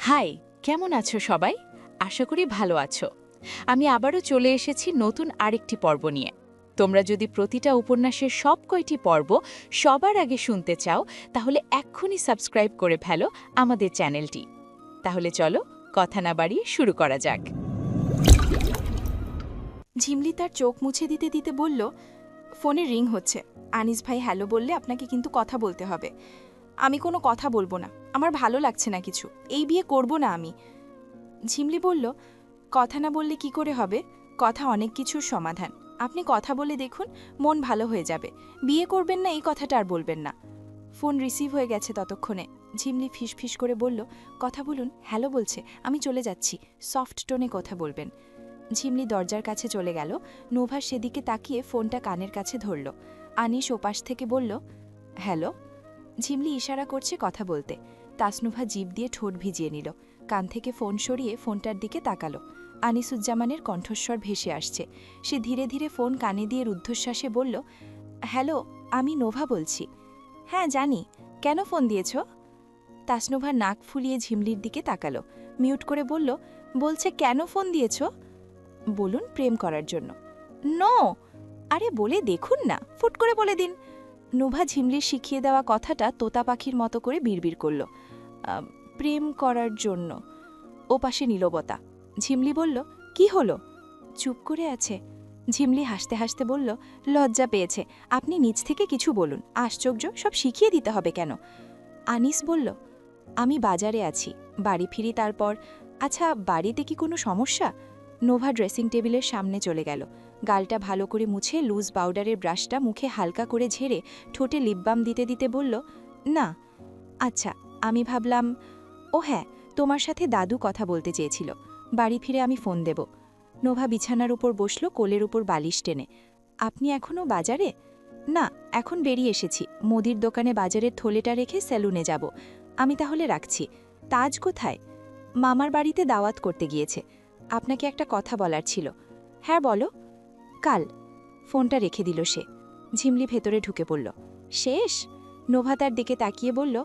High, কেমন আছো সবাই? আশা করি ভালো আছো। আমি আবারও চলে এসেছি নতুন আরেকটি পর্ব নিয়ে। তোমরা যদি প্রতিটা উপন্যাসের সব কয়টি পর্ব সবার আগে শুনতে চাও, তাহলে এক্ষুনি সাবস্ক্রাইব করে ফেলো আমাদের চ্যানেলটি। তাহলে চলো, কথা না বাড়িয়ে শুরু করা যাক। ঝিমলি তার চোখ মুছে দিতে দিতে বলল, ফোনে রিং হচ্ছে। আনিস ভাই হ্যালো বললে আপনাকে কিন্তু কথা বলতে হবে। আমি কোনো কথা বলবো না, আমার ভালো লাগছে না কিছু, এই বিয়ে করব না আমি। ঝিমলি বলল, কথা না বললে কি করে হবে? কথা অনেক কিছুর সমাধান। আপনি কথা বলে দেখুন, মন ভালো হয়ে যাবে। বিয়ে করবেন না এই কথাটা আর বলবেন না। ফোন রিসিভ হয়ে গেছে ততক্ষণে। ঝিমলি ফিসফিস করে বলল, কথা বলুন, হ্যালো বলছে, আমি চলে যাচ্ছি, সফট টোনে কথা বলবেন। ঝিমলি দরজার কাছে চলে গেল। নোভা সেদিকে তাকিয়ে ফোনটা কানের কাছে ধরল। আনিস ওপাশ থেকে বলল, হ্যালো। ঝিমলি ইশারা করছে কথা বলতে। তাসনুভা জিভ দিয়ে ঠোঁট ভিজিয়ে নিল। কান থেকে ফোন সরিয়ে ফোনটার দিকে তাকালো। আনিসুজ্জামানের কণ্ঠস্বর ভেসে আসছে। সে ধীরে ধীরে ফোন কানে দিয়ে রুদ্ধশ্বাসে বলল, হ্যালো, আমি নোভা বলছি। হ্যাঁ জানি, কেন ফোন দিয়েছ? তাসনুভা নাক ফুলিয়ে ঝিমলির দিকে তাকালো। মিউট করে বলল, বলছে কেন ফোন দিয়েছ? বলুন, প্রেম করার জন্য। নো, আরে বলে দেখুন না, ফুট করে বলে দিন। নোভা ঝিমলির শিখিয়ে দেওয়া কথাটা তোতা পাখির মতো করে বিড়বিড় করল, প্রেম করার জন্য। ও পাশে নীরবতা। ঝিমলি বলল, কি হলো? চুপ করে আছে। ঝিমলি হাসতে হাসতে বলল, লজ্জা পেয়েছে, আপনি নিজ থেকে কিছু বলুন, আশ্চর্য, সব শিখিয়ে দিতে হবে কেন? আনিস বলল, আমি বাজারে আছি, বাড়ি ফিরি তারপর। আচ্ছা, বাড়িতে কি কোনো সমস্যা? নোভা ড্রেসিং টেবিলের সামনে চলে গেল। গালটা ভালো করে মুছে লুজ পাউডারের ব্রাশটা মুখে হালকা করে ঝেড়ে ঠোঁটে লিপ বাম দিতে দিতে বলল, না। আচ্ছা, আমি ভাবলাম, ও হ্যাঁ, তোমার সাথে দাদু কথা বলতে চেয়েছিল, বাড়ি ফিরে আমি ফোন দেব। নোভা বিছানার উপর বসল, কোলের উপর বালিশ টেনে। আপনি এখনও বাজারে? না, এখন বেরিয়ে এসেছি, মুদির দোকানে বাজারের থলেটা রেখে সেলুনে যাব। আমি তাহলে রাখছি। তাজ কোথায়? মামার বাড়িতে দাওয়াত করতে গিয়েছে। আপনাকে একটা কথা বলার ছিল। হ্যাঁ বলো। কাল। ফোনটা রেখে দিল সে। ঝিমলি ভেতরে ঢুকে পড়ল। শেষ? নোভা তার দিকে তাকিয়ে বলল,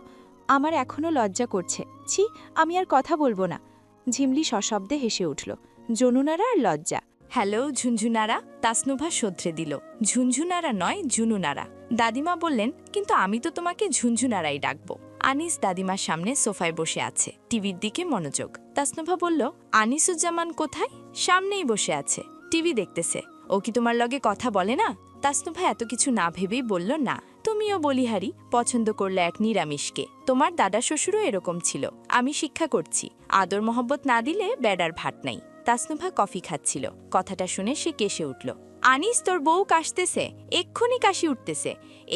আমার এখনও লজ্জা করছে, ছি, আমি আর কথা বলবো না। ঝিমলি সশব্দে হেসে উঠল। জনুনারা আর লজ্জা। হ্যালো ঝুনঝুনারা, তাসনুভা শোধরে দিল। ঝুনঝুনারা নয়, জুনুনারা। দাদিমা বললেন, কিন্তু আমি তো তোমাকে ঝুনঝুনারাই ডাকবো। আনিস দাদিমার সামনে সোফায় বসে আছে, টিভির দিকে মনোযোগ। তাসনুভা বলল, আনিসুজ্জামান কোথায়? সামনেই বসে আছে, টিভি দেখতেছে। ও কি তোমার লগে কথা বলে না? তাসনুভা এত কিছু না ভেবেই বলল, না। তুমিও বলিহারি, পছন্দ করলে এক নিরামিষকে। তোমার দাদা শ্বশুরও এরকম ছিল। আমি শিক্ষা করছি, আদর মহব্বত না দিলে বেডার ভাট নাই। তাসনুভা কফি খাচ্ছিল, কথাটা শুনে সে কেসে উঠল। আনিস, তোর বউ কাশতেছে, এক্ষুনি কাশি উঠতেছে।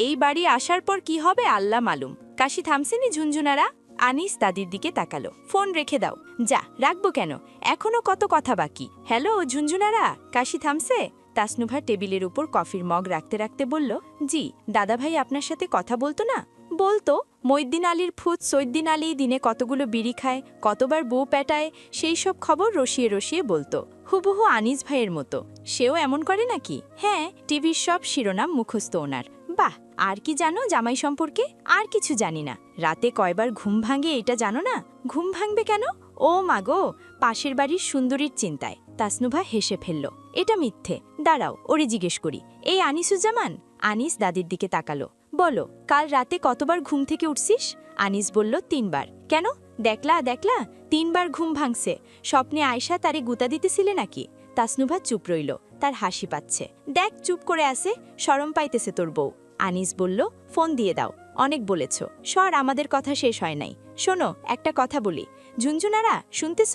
এই বাড়ি আসার পর কি হবে আল্লাহ মালুম। কাশি থামছেনি ঝুনঝুনারা? আনিস দাদির দিকে তাকালো। ফোন রেখে দাও। যা, রাখবো কেন, এখনো কত কথা বাকি। হ্যালো ঝুনঝুনারা, কাশি থামছে? তাসনুভা টেবিলের উপর কফির মগ রাখতে রাখতে বলল, জি, দাদাভাই আপনার সাথে কথা বলতো না? বলতো। মইদ্দিন আলীর ফুত সৈদ্দিন আলী দিনে কতগুলো বিড়ি খায়, কতবার বউ পেটায়, সেই সব খবর রসিয়ে রসিয়ে বলতো। হুবহু আনিস ভাইয়ের মতো। সেও এমন করে নাকি? হ্যাঁ, টিভির সব শিরোনাম মুখস্থ ওনার। বাহ, আর কি জানো জামাই সম্পর্কে? আর কিছু জানি না। রাতে কয়বার ঘুম ভাঙে এটা জানো না? ঘুম ভাঙবে কেন? ও মাগো, পাশের বাড়ির সুন্দরীর চিন্তায়। তাসনুভা হেসে ফেলল। এটা মিথ্যে। দাঁড়াও, ওরে জিজ্ঞেস করি। এই আনিসুজ্জামান? আনিস দাদির দিকে তাকালো। বলো, কাল রাতে কতবার ঘুম থেকে উঠছিস? আনিস বলল, 3 বার। কেন? দেখলা দেখলা, 3 বার ঘুম ভাঙছে। স্বপ্নে আয়শা তারে গুতা দিতেছিলে নাকি? তাসনুভা চুপ রইল, তার হাসি পাচ্ছে। দেখ, চুপ করে আছে, শরম পাইতেছে তোর বউ। আনিস বলল, ফোন দিয়ে দাও, অনেক বলেছ, সর, আমাদের কথা শেষ হয় নাই। শোনো, একটা কথা বলি। ঝুনঝুনারা, শুনতেছ?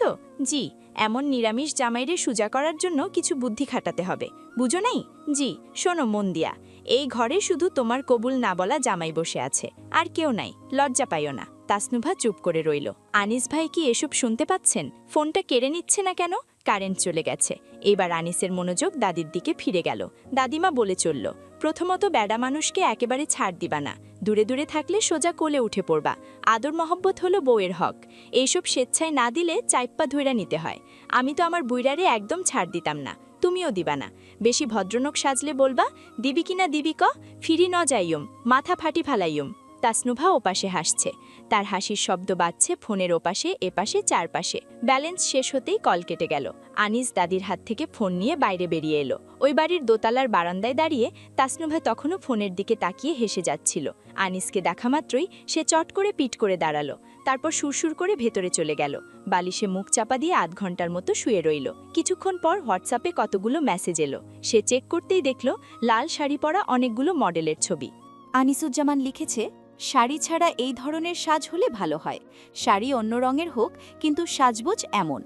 জি, এমন নিরামিষ জামাইরে সুজা করার জন্য কিছু বুদ্ধি খাটাতে হবে, বুঝো নাই? জি, শোনো মন দিয়া। এই ঘরে শুধু তোমার কবুল না বলা জামাই বসে আছে, আর কেউ নাই, লজ্জা পাইও না। তাসনুভা চুপ করে রইল। আনিস ভাই কি এসব শুনতে পাচ্ছেন? ফোনটা কেড়ে নিচ্ছে না কেন? কারেন্ট চলে গেছে। এবার আনিসের মনোযোগ দাদির দিকে ফিরে গেল। দাদিমা বলে চলল, প্রথমত বেডা মানুষকে একেবারে ছাড় দিবা না, দূরে দূরে থাকলে সোজা কোলে উঠে পড়বা। আদর মহব্বত হলো বউয়ের হক, এইসব স্বেচ্ছায় না দিলে চাইপ্পা ধইরা নিতে হয়। আমি তো আমার বুইড়ারে একদম ছাড় দিতাম না, তুমিও দিবা না। বেশি ভদ্রনক সাজলে বলবা, দিবি কিনা দিবি ক, ফিরি ন যাইয়ম, মাথা ফাটি ফালাইয়ম। তাসনুভা ওপাশে হাসছে। তার হাসির শব্দ বাজছে ফোনের ওপাশে, এপাশে, চারপাশে। ব্যালেন্স শেষ হতেই কল কেটে গেল। আনিস দাদির হাত থেকে ফোন নিয়ে বাইরে বেরিয়ে এলো। ওই বাড়ির দোতলার বারান্দায় দাঁড়িয়ে তাসনুভা তখনও ফোনের দিকে তাকিয়ে হেসে যাচ্ছিল। আনিসকে দেখা মাত্রই সে চট করে পিঠ করে দাঁড়ালো। তারপর সুরসুর করে ভেতরে চলে গেল। বালিশে মুখ চাপা দিয়ে আধ ঘন্টার মতো শুয়ে রইল। কিছুক্ষণ পর হোয়াটসঅ্যাপে কতগুলো মেসেজ এলো। সে চেক করতেই দেখল লাল শাড়ি পরা অনেকগুলো মডেলের ছবি। আনিসুজ্জামান লিখেছে, শাড়ি ছাড়া এই ধরনের সাজ হলে ভালো হয়। শাড়ি অন্য রঙের হোক, কিন্তু সাজগোজ এমন।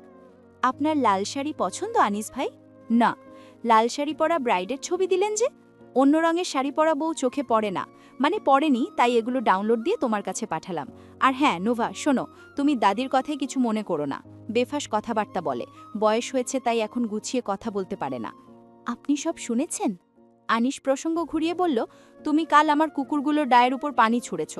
আপনার লাল শাড়ি পছন্দ আনিস ভাই? না, লাল শাড়ি পরা ব্রাইডের ছবি দিলেন যে। অন্য রঙের শাড়ি পরা বউ চোখে পড়ে না, মানে পড়েনি, তাই এগুলো ডাউনলোড দিয়ে তোমার কাছে পাঠালাম। আর হ্যাঁ নোভা, শোনো, তুমি দাদির কথায় কিছু মনে করো না। বেফাস কথাবার্তা বলে, বয়স হয়েছে তাই এখন গুছিয়ে কথা বলতে পারে না। আপনি সব শুনেছেন? আনিস প্রসঙ্গ ঘুরিয়ে বলল, তুমি কাল আমার কুকুরগুলোর ডায়ের উপর পানি ছুঁড়েছ।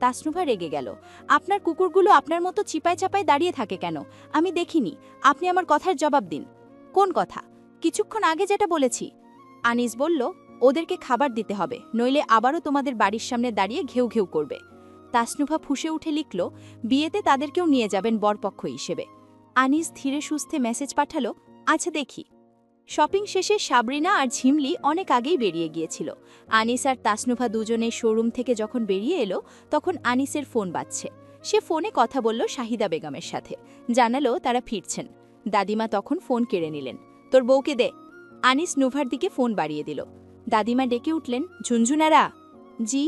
তাসনুভা রেগে গেল। আপনার কুকুরগুলো আপনার মতো চিপায় চাপায় দাঁড়িয়ে থাকে কেন? আমি দেখিনি। আপনি আমার কথার জবাব দিন। কোন কথা? কিছুক্ষণ আগে যেটা বলেছি। আনিস বলল, ওদেরকে খাবার দিতে হবে, নইলে আবারও তোমাদের বাড়ির সামনে দাঁড়িয়ে ঘেউ ঘেউ করবে। তাসনুভা ফুঁসে উঠে লিখল, বিয়েতে তাদেরকেও নিয়ে যাবেন বরপক্ষ হিসেবে। আনিস ধীরে সুস্থে মেসেজ পাঠালো, আচ্ছা দেখি। শপিং শেষে সাবরিনা আর ঝিমলি অনেক আগেই বেরিয়ে গিয়েছিল। আনিস আর তাসনুভা দুজনে শোরুম থেকে যখন বেরিয়ে এলো, তখন আনিসের ফোন বাজছে। সে ফোনে কথা বলল শাহিদা বেগমের সাথে, জানালো তারা ফিরছেন। দাদিমা তখন ফোন কেড়ে নিলেন। তোর বউকে দে। আনিস নুভার দিকে ফোন বাড়িয়ে দিল। দাদিমা ডেকে উঠলেন, ঝুনঝুনারা। জি।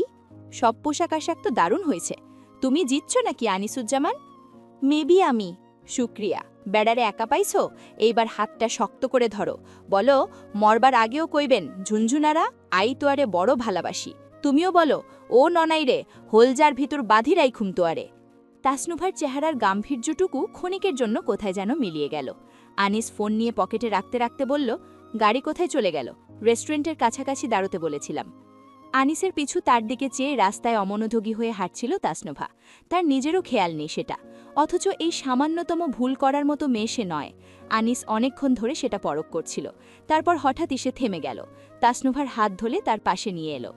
সব পোশাক আশাক তো দারুণ হয়েছে। তুমি জিতছ নাকি আনিসুজ্জামান? মেবি আমি। শুক্রিয়া। বেড়ারে একা পাইছো? এইবার হাতটা শক্ত করে ধরো। বলো, মরবার আগেও কইবেন, ঝুনঝুনারা আই তোয়ারে বড় ভালোবাসি। তুমিও বলো, ও ননাইরে হোলজার ভিতর বাঁধি রাইখুম তোয়ারে। তাসনুভার চেহারার গাম্ভীর্যটুকু ক্ষণিকের জন্য কোথায় যেন মিলিয়ে গেল। আনিস ফোন নিয়ে পকেটে রাখতে রাখতে বলল, গাড়ি কোথায় চলে গেল? রেস্টুরেন্টের কাছাকাছি দাঁড়াতে বলেছিলাম। আনিসের পিছু তার দিকে চেয়ে রাস্তায় অমনোযোগী হয়ে হাঁটছিল তাসনুভা। তার নিজেরও খেয়াল নেই সেটা। অথচ এই সামান্যতম ভুল করার মতো মেয়ে সে নয়। আনিস অনেকক্ষণ ধরে সেটা পরখ করছিল। তারপর হঠাৎই সে থেমে গেল। তাসনুভার হাত ধরে তার পাশে নিয়ে এলো।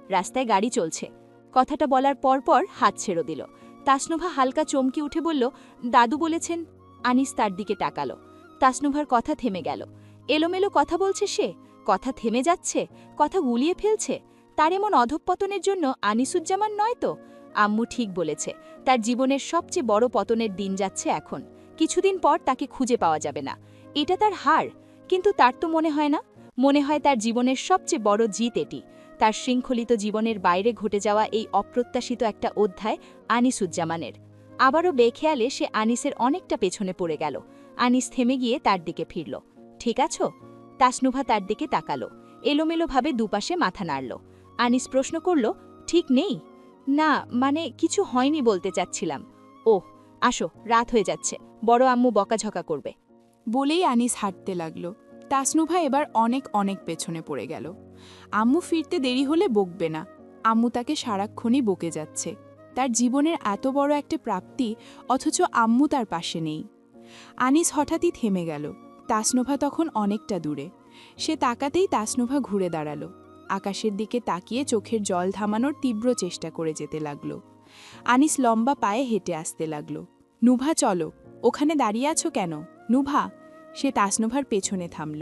রাস্তায় গাড়ি চলছে। কথাটা বলার পরপর হাত ছেড়ে দিল। তাসনুভা হালকা চমকে উঠে বলল, দাদু বলেছেন। আনিস তার দিকে তাকালো। তাসনুভার কথা থেমে গেল। এলোমেলো কথা বলছে সে, কথা থেমে যাচ্ছে, কথা গুলিয়ে ফেলছে। তার এমন অধঃপতনের জন্য আনিসুজ্জামান নয় তো? আম্মু ঠিক বলেছে, তার জীবনের সবচেয়ে বড় পতনের দিন যাচ্ছে এখন। কিছুদিন পর তাকে খুঁজে পাওয়া যাবে না। এটা তার হার, কিন্তু তার তো মনে হয় না। মনে হয় তার জীবনের সবচেয়ে বড় জিত এটি। তার শৃঙ্খলিত জীবনের বাইরে ঘটে যাওয়া এই অপ্রত্যাশিত একটা অধ্যায় আনিসুজ্জামানের। আবারও বেখেয়ালে সে আনিসের অনেকটা পেছনে পড়ে গেল। আনিস থেমে গিয়ে তার দিকে ফিরল। ঠিক আছো? তাসনুভা তার দিকে তাকালো। এলোমেলোভাবে দুপাশে মাথা নাড়ল। আনিস প্রশ্ন করল, ঠিক নেই? না, মানে কিছু হয়নি বলতে চাচ্ছিলাম। ওহ, আসো, রাত হয়ে যাচ্ছে, বড় আম্মু বকাঝকা করবে। বলেই আনিস হাঁটতে লাগল। তাসনুভা এবার অনেক অনেক পেছনে পড়ে গেল। আম্মু ফিরতে দেরি হলে বকবে না। আম্মু তাকে সারাক্ষণই বকে যাচ্ছে। তার জীবনের এত বড় একটা প্রাপ্তি, অথচ আম্মু তার পাশে নেই। আনিস হঠাৎই থেমে গেল। তাসনুভা তখন অনেকটা দূরে। সে তাকাতেই তাসনুভা ঘুরে দাঁড়ালো। আকাশের দিকে তাকিয়ে চোখের জল থামানোর তীব্র চেষ্টা করে যেতে লাগল। আনিস লম্বা পায়ে হেঁটে আসতে লাগল। নুভা চলো, ওখানে দাঁড়িয়ে আছো কেন? নুভা। সে তাসনুভার পেছনে থামল।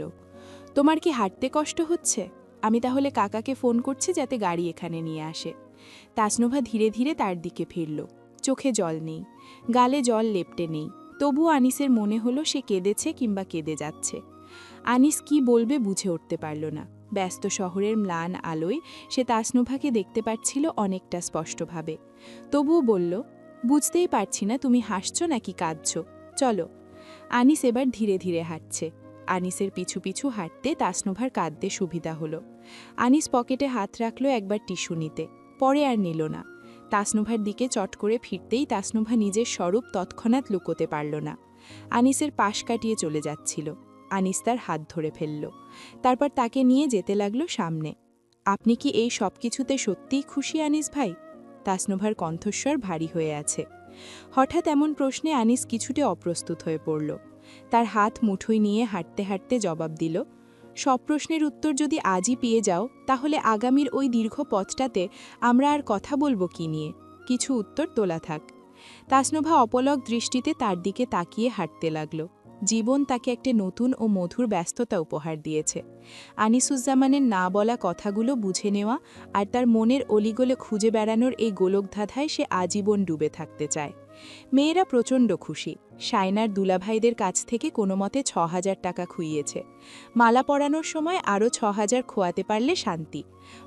তোমার কি হাঁটতে কষ্ট হচ্ছে? আমি তাহলে কাকাকে ফোন করছি যাতে গাড়ি এখানে নিয়ে আসে। তাসনুভা ধীরে ধীরে তার দিকে ফিরল। চোখে জল নেই, গালে জল লেপটে নেই। তবুও আনিসের মনে হলো সে কেঁদেছে কিংবা কেঁদে যাচ্ছে। আনিস কি বলবে বুঝে উঠতে পারল না। ব্যস্ত শহরের ম্লান আলোয় সে তাসনুভাকে দেখতে পাচ্ছিল অনেকটা স্পষ্টভাবে। তবুও বলল, বুঝতেই পারছি না তুমি হাসছ নাকি কাঁদছ। চলো। আনিস এবার ধীরে ধীরে হাঁটছে। আনিসের পিছু পিছু হাঁটতে তাসনুভার কাঁদতে সুবিধা হলো। আনিস পকেটে হাত রাখল একবার টিস্যু নিতে, পরে আর নিল না। তাসনুভার দিকে চট করে ফিরতেই তাসনুভা নিজের স্বরূপ তৎক্ষণাৎ লুকোতে পারল না। আনিসের পাশ কাটিয়ে চলে যাচ্ছিল। আনিস তার হাত ধরে ফেলল। তারপর তাকে নিয়ে যেতে লাগল সামনে। আপনি কি এই সব কিছুতে সত্যিই খুশি আনিস ভাই? তাসনুভার কণ্ঠস্বর ভারী হয়ে আছে। হঠাৎ এমন প্রশ্নে আনিস কিছুটা অপ্রস্তুত হয়ে পড়ল। তার হাত মুঠোয় নিয়ে হাঁটতে হাঁটতে জবাব দিল, সব প্রশ্নের উত্তর যদি আজই পেয়ে যাও তাহলে আগামীর ওই দীর্ঘ পথটাতে আমরা আর কথা বলবো কি নিয়ে? কিছু উত্তর তোলা থাক। তাসনুভা অপলক দৃষ্টিতে তার দিকে তাকিয়ে হাঁটতে লাগল। জীবন তাকে একটা নতুন ও মধুর ব্যস্ততা উপহার দিয়েছে। আনিসুজ্জামানের না বলা কথাগুলো বুঝে নেওয়া আর তার মনের অলিগলে খুঁজে বেড়ানোর এই গোলকধাঁধায় সে আজীবন ডুবে থাকতে চায়। মেয়েরা প্রচণ্ড খুশি। শায়নার দুলাভাইদের কাছ থেকে কোনো মতে ৬,০০০ টাকা খুইয়েছে। মালা পরানোর সময় আরও ৬,০০০ খোয়াতে পারলে শান্তি।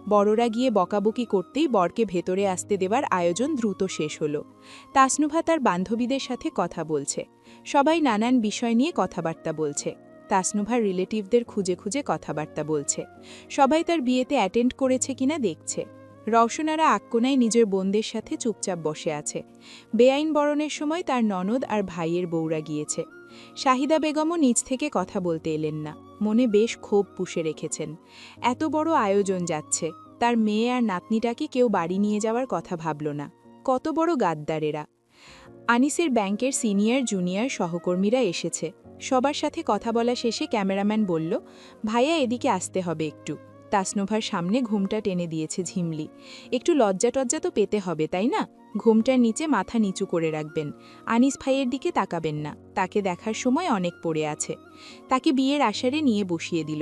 বড়রা গিয়ে বকাবকি করতেই বরকে ভেতরে আসতে দেবার আয়োজন দ্রুত শেষ হলো। তাসনুভা তার বান্ধবীদের সাথে কথা বলছে। সবাই নানান বিষয় নিয়ে কথাবার্তা বলছে। তাসনুভার রিলেটিভদের খুঁজে খুঁজে কথাবার্তা বলছে। সবাই তার বিয়েতে অ্যাটেন্ড করেছে কিনা দেখছে। রওশনারা আক্কোনায় নিজের বোনদের সাথে চুপচাপ বসে আছে। বেআইন বরণের সময় তার ননদ আর ভাইয়ের বউরা গিয়েছে। শাহিদা বেগমও নিজ থেকে কথা বলতে এলেন না। মনে বেশ ক্ষোভ পুষে রেখেছেন। এত বড় আয়োজন যাচ্ছে, তার মেয়ে আর নাতনিটাকে কেউ বাড়ি নিয়ে যাওয়ার কথা ভাবল না। কত বড় গাদ্দারেরা! আনিসের ব্যাংকের সিনিয়র জুনিয়র সহকর্মীরা এসেছে। সবার সাথে কথা বলা শেষে ক্যামেরাম্যান বলল, ভাইয়া এদিকে আসতে হবে একটু। তাসনুভার সামনে ঘুমটা টেনে দিয়েছে ঝিমলি। একটু লজ্জা টজ্জা তো পেতে হবে, তাই না? ঘুমটার নিচে মাথা নিচু করে রাখবেন। আনিস ভাইয়ের দিকে তাকাবেন না, তাকে দেখার সময় অনেক পড়ে আছে। তাকে বিয়ের আশারে নিয়ে বসিয়ে দিল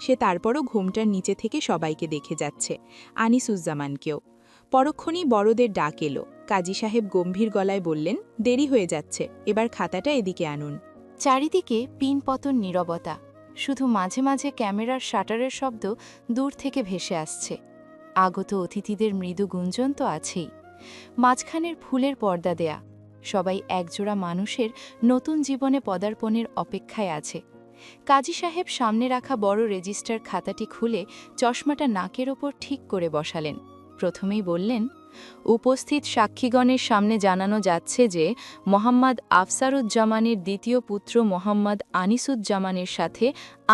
সে তারপরও ঘুমটার নিচে থেকে সবাইকে দেখে যাচ্ছে, আনিসুজ্জামানকেও। পরক্ষণেই বড়দের ডাক এলো। কাজী সাহেব গম্ভীর গলায় বললেন, দেরি হয়ে যাচ্ছে, এবার খাতাটা এদিকে আনুন। চারিদিকে পিনপতন নীরবতা, শুধু মাঝে মাঝে ক্যামেরার শাটারের শব্দ দূর থেকে ভেসে আসছে। আগত অতিথিদের মৃদু গুঞ্জন তো আছেই। মাঝখানের ফুলের পর্দা দেয়া, সবাই একজোড়া মানুষের নতুন জীবনে পদার্পণের অপেক্ষায় আছে। কাজী সাহেব সামনে রাখা বড় রেজিস্টার খাতাটি খুলে চশমাটা নাকের ওপর ঠিক করে বসালেন। প্রথমেই বললেন, উপস্থিত সাক্ষীগণের সামনে জানানো যাচ্ছে যে মোহাম্মদ আফসারুজ্জামানের দ্বিতীয় পুত্র মোহাম্মদ আনিসুজ্জামানের সাথে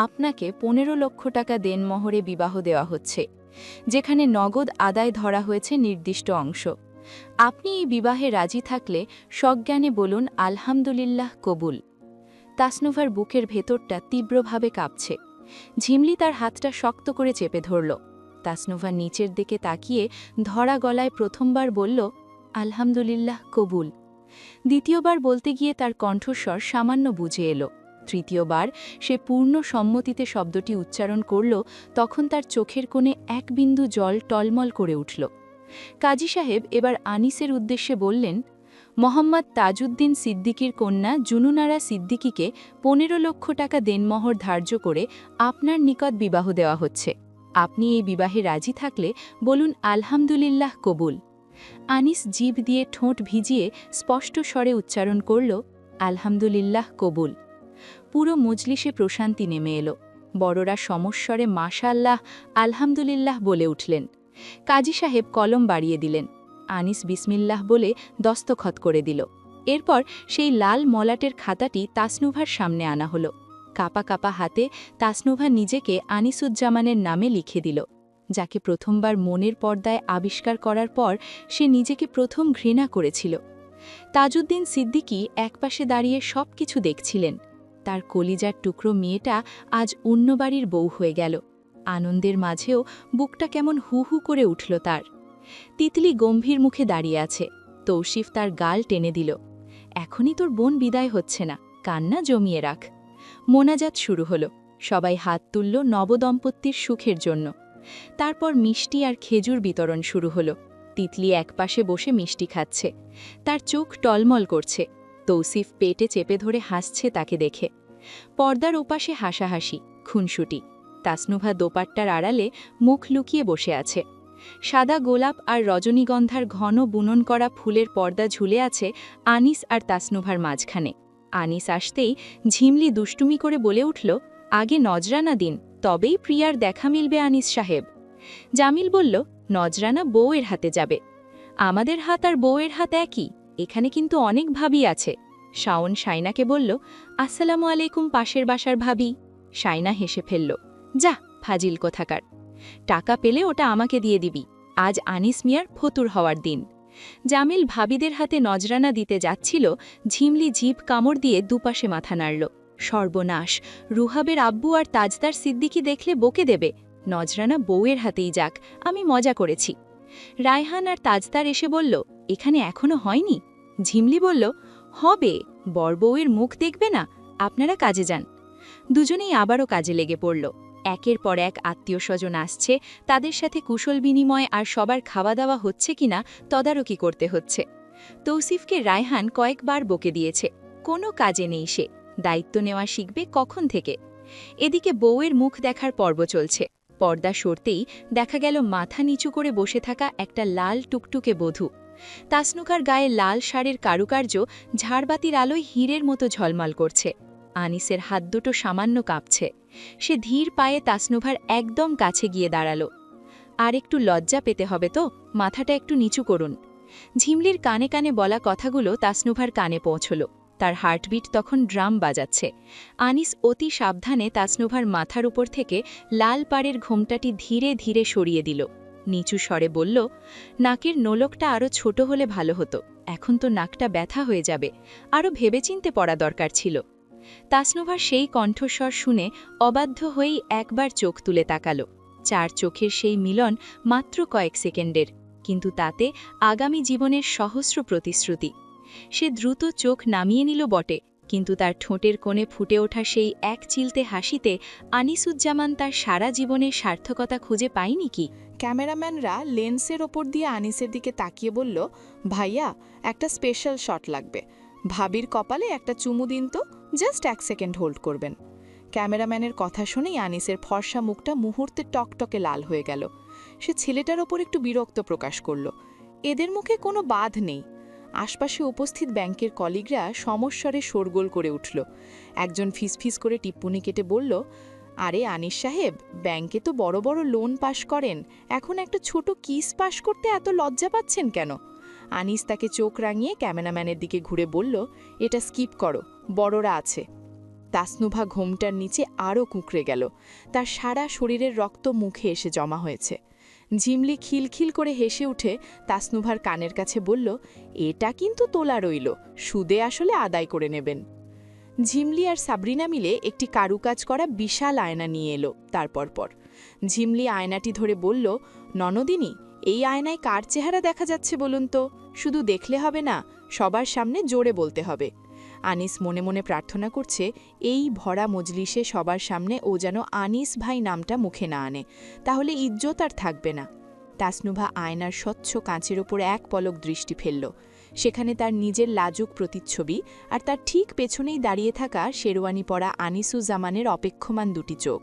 আপনাকে ১৫ লক্ষ টাকা দেনমোহরে বিবাহ দেওয়া হচ্ছে, যেখানে নগদ আদায় ধরা হয়েছে নির্দিষ্ট অংশ। আপনি এই বিবাহে রাজি থাকলে সজ্ঞানে বলুন আলহামদুলিল্লাহ কবুল। তাসনুভার বুকের ভেতরটা তীব্রভাবে কাঁপছে। ঝিমলি তার হাতটা শক্ত করে চেপে ধরল। তাসনুভা নিচের দিকে তাকিয়ে ধরা গলায় প্রথমবার বলল, আলহামদুলিল্লাহ কবুল। দ্বিতীয়বার বলতে গিয়ে তার কণ্ঠস্বর সামান্য বুঝে এলো। তৃতীয়বার সে পূর্ণ সম্মতিতে শব্দটি উচ্চারণ করল, তখন তার চোখের কোণে এক বিন্দু জল টলমল করে উঠল। কাজী সাহেব এবার আনিসের উদ্দেশ্যে বললেন, মোহাম্মদ তাজউদ্দিন সিদ্দিকীর কন্যা জুনুনারা সিদ্দিকীকে ১৫ লক্ষ টাকা দেনমোহর ধার্য করে আপনার নিকট বিবাহ দেওয়া হচ্ছে। আপনি এই বিবাহে রাজি থাকলে বলুন আলহামদুলিল্লাহ কবুল। আনিস জিভ দিয়ে ঠোঁট ভিজিয়ে স্পষ্ট স্বরে উচ্চারণ করল, আলহামদুলিল্লাহ কবুল। পুরো মজলিসে প্রশান্তি নেমে এলো। বড়রা সমস্বরে মাশাআল্লাহ, আলহামদুলিল্লাহ বলে উঠলেন। কাজী সাহেব কলম বাড়িয়ে দিলেন। আনিস বিসমিল্লাহ বলে দস্তখত করে দিল। এরপর সেই লাল মলাটের খাতাটি তাসনুভার সামনে আনা হলো। কাপা কাপা হাতে তাসনুভা নিজেকে আনিসুজ্জামানের নামে লিখে দিল। যাকে প্রথমবার মনের পর্দায় আবিষ্কার করার পর সে নিজেকে প্রথম ঘৃণা করেছিল। তাজউদ্দিন সিদ্দিকী একপাশে দাঁড়িয়ে সব কিছু দেখছিলেন। তার কলিজার টুকরো মেয়েটা আজ অন্য বাড়ির বউ হয়ে গেল। আনন্দের মাঝেও বুকটা কেমন হু হু করে উঠল তার। তিতলি গম্ভীর মুখে দাঁড়িয়ে আছে। তৌসিফ তার গাল টেনে দিল, এখনই তোর বোন বিদায় হচ্ছে না, কান্না জমিয়ে রাখ। মোনাজাত শুরু হলো। সবাই হাত তুলল নবদম্পতির সুখের জন্য। তারপর মিষ্টি আর খেজুর বিতরণ শুরু হলো। তিতলি একপাশে বসে মিষ্টি খাচ্ছে। তার চোখ টলমল করছে। তৌসিফ পেটে চেপে ধরে হাসছে তাকে দেখে। পর্দার ওপাশে হাসাহাসি, খুনসুটি। তাসনুভা দোপাট্টার আড়ালে মুখ লুকিয়ে বসে আছে। সাদা গোলাপ আর রজনীগন্ধার ঘন বুনন করা ফুলের পর্দা ঝুলে আছে আনিস আর তাসনুভার মাঝখানে। আনিস আসতেই ঝিমলি দুষ্টুমি করে বলে উঠল, আগে নজরানা দিন, তবেই প্রিয়ার দেখা মিলবে আনিস সাহেব। জামিল বলল, নজরানা বউয়ের হাতে যাবে। আমাদের হাত আর বউয়ের হাত একই, এখানে কিন্তু অনেক ভাবি আছে। শাওন শাইনাকে বলল, আসসালামু আলাইকুম পাশের বাসার ভাবি। শাইনা হেসে ফেলল, যা ফাজিল কোথাকার, টাকা পেলে ওটা আমাকে দিয়ে দিবি, আজ আনিস মিয়ার ফতুর হওয়ার দিন। জামিল ভাবিদের হাতে নজরানা দিতে যাচ্ছিল, ঝিমলি জিভ কামড় দিয়ে দুপাশে মাথা নাড়ল। সর্বনাশ, রুহাবের আব্বু আর তাজদার সিদ্দিকী দেখলে বকে দেবে। নজরানা বউয়ের হাতেই যাক, আমি মজা করেছি। রায়হান আর তাজদার এসে বলল, এখানে এখনো হয়নি? ঝিমলি বলল, হবে, বর বউয়ের মুখ দেখবে না, আপনারা কাজে যান। দুজনেই আবারও কাজে লেগে পড়ল। একের পর এক আত্মীয় স্বজন আসছে, তাদের সাথে কুশল বিনিময় আর সবার খাওয়া দাওয়া হচ্ছে কিনা তদারকি করতে হচ্ছে। তৌসিফকে রায়হান কয়েকবার বকে দিয়েছে, কোনো কাজে নেই সে, দায়িত্ব নেওয়া শিখবে কখন থেকে। এদিকে বউয়ের মুখ দেখার পর্ব চলছে। পর্দা সরতেই দেখা গেল মাথা নিচু করে বসে থাকা একটা লাল টুকটুকে বধূ। তাসনুকার গায়ে লাল শাড়ির কারুকার্য ঝাড়বাতির আলোয় হীরের মতো ঝলমল করছে। আনিসের হাত দুটো সামান্য কাঁপছে। সে ধীর পায়ে তাসনুভার একদম কাছে গিয়ে দাঁড়াল। আর একটু লজ্জা পেতে হবে তো, মাথাটা একটু নিচু করুন। ঝিমলির কানে কানে বলা কথাগুলো তাসনুভার কানে পৌঁছল। তার হার্টবিট তখন ড্রাম বাজাচ্ছে। আনিস অতি সাবধানে তাসনুভার মাথার উপর থেকে লাল পাড়ের ঘোমটাটি ধীরে ধীরে সরিয়ে দিল। নিচু স্বরে বলল, নাকের নোলকটা আরও ছোট হলে ভালো হতো, এখন তো নাকটা ব্যথা হয়ে যাবে, আরও ভেবেচিন্তে পড়া দরকার ছিল। তাসনুভার সেই কণ্ঠস্বর শুনে অবাধ্য হয়েই একবার চোখ তুলে তাকাল। চার চোখের সেই মিলন মাত্র কয়েক সেকেন্ডের, কিন্তু তাতে আগামী জীবনের সহস্র প্রতিশ্রুতি। সে দ্রুত চোখ নামিয়ে নিল বটে, কিন্তু তার ঠোঁটের কোণে ফুটে ওঠা সেই এক চিলতে হাসিতে আনিসুজ্জামান তার সারা জীবনের সার্থকতা খুঁজে পায়নি কি? ক্যামেরাম্যানরা লেন্সের ওপর দিয়ে আনিসের দিকে তাকিয়ে বলল, ভাইয়া, একটা স্পেশাল শট লাগবে, ভাবির কপালে একটা চুমু দিন তো, জাস্ট 1 সেকেন্ড হোল্ড করবেন। ক্যামেরাম্যানের কথা শুনেই আনিসের ফর্সা মুখটা মুহূর্তে টকটকে লাল হয়ে গেল। সে ছেলেটার ওপর একটু বিরক্ত প্রকাশ করল। এদের মুখে কোনো বাধ নেই। আশপাশে উপস্থিত ব্যাংকের কলিগরা সমস্বরে শোরগোল করে উঠল। একজন ফিসফিস করে টিপ্পনি কেটে বলল, আরে আনিস সাহেব, ব্যাংকে তো বড় বড় লোন পাশ করেন, এখন একটা ছোট কিস পাশ করতে এত লজ্জা পাচ্ছেন কেন? আনিস তাকে চোখ রাঙিয়ে ক্যামেরাম্যানের দিকে ঘুরে বলল, এটা স্কিপ করো, বড়রা আছে। তাসনুভা ঘোমটার নিচে আরও কুঁকড়ে গেল। তার সারা শরীরের রক্ত মুখে এসে জমা হয়েছে। ঝিমলি খিলখিল করে হেসে উঠে তাসনুভার কানের কাছে বলল, এটা কিন্তু তোলা রইল, সুদে আসলে আদায় করে নেবেন। ঝিমলি আর সাবরিনা মিলে একটি কারুকাজ করা বিশাল আয়না নিয়ে এলো। তারপর ঝিমলি আয়নাটি ধরে বলল, ননদিনী, এই আয়নায় কার চেহারা দেখা যাচ্ছে বলুন তো? শুধু দেখলে হবে না, সবার সামনে জোরে বলতে হবে। আনিস মনে মনে প্রার্থনা করছে, এই ভরা মজলিসে সবার সামনে ও যেন আনিস ভাই নামটা মুখে না আনে, তাহলে ইজ্জত আর থাকবে না। তাসনুভা আয়নার স্বচ্ছ কাঁচের ওপর এক পলক দৃষ্টি ফেলল। সেখানে তার নিজের লাজুক প্রতিচ্ছবি, আর তার ঠিক পেছনেই দাঁড়িয়ে থাকা শেরওয়ানি পরা আনিসুজ্জামানের অপেক্ষমান দুটি চোখ।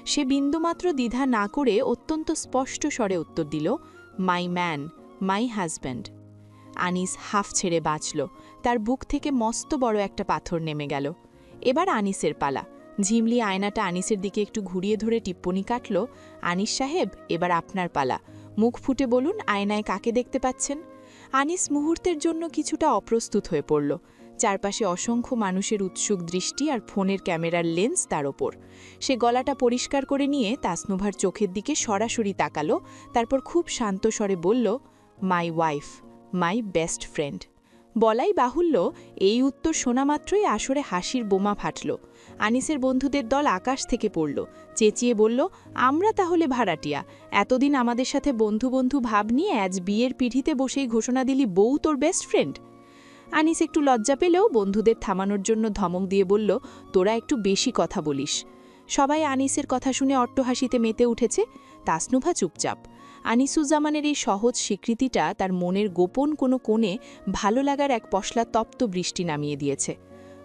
সে বিন্দুমাত্র দ্বিধা না করে অত্যন্ত স্পষ্ট স্বরে উত্তর দিল, মাই man, my husband. Anis half ছেড়ে বাঁচল। তার বুক থেকে মস্ত বড় একটা পাথর নেমে গেল। এবার আনিসের পালা। ঝিমলি আয়নাটা আনিসের দিকে একটু ঘুরিয়ে ধরে টিপ্পনি কাটল, আনিস সাহেব, এবার আপনার পালা, মুখ ফুটে বলুন, আয়নায় কাকে দেখতে পাচ্ছেন? আনিস মুহূর্তের জন্য কিছুটা অপ্রস্তুত হয়ে পড়ল। চারপাশে অসংখ্য মানুষের উৎসুক দৃষ্টি আর ফোনের ক্যামেরার লেন্স তার ওপর। সে গলাটা পরিষ্কার করে নিয়ে তাসনুভার চোখের দিকে সরাসরি তাকালো, তারপর খুব শান্ত স্বরে বলল, my wife, my best friend. বলাই বাহুল্য, এই উত্তর শোনা মাত্রই আসরে হাসির বোমা ফাটল। আনিসের বন্ধুদের দল আকাশ থেকে পড়ল, চেঁচিয়ে বলল, আমরা তাহলে ভাড়াটিয়া, এতদিন আমাদের সাথে বন্ধু বন্ধু ভাব নিয়ে আজ বিয়ের পিঠিতে বসেই ঘোষণা দিলি বউ তোর বেস্ট ফ্রেন্ড। আনিস একটু লজ্জা পেলেও বন্ধুদের থামানোর জন্য ধমক দিয়ে বলল, তোরা একটু বেশি কথা বলিস। সবাই আনিসের কথা শুনে অট্টহাসিতে মেতে উঠেছে। তাসনুভা চুপচাপ। আনিসুজ্জামানের এই সহজ স্বীকৃতিটা তার মনের গোপন কোনো কোণে ভালো লাগার এক পশলা তপ্ত বৃষ্টি নামিয়ে দিয়েছে।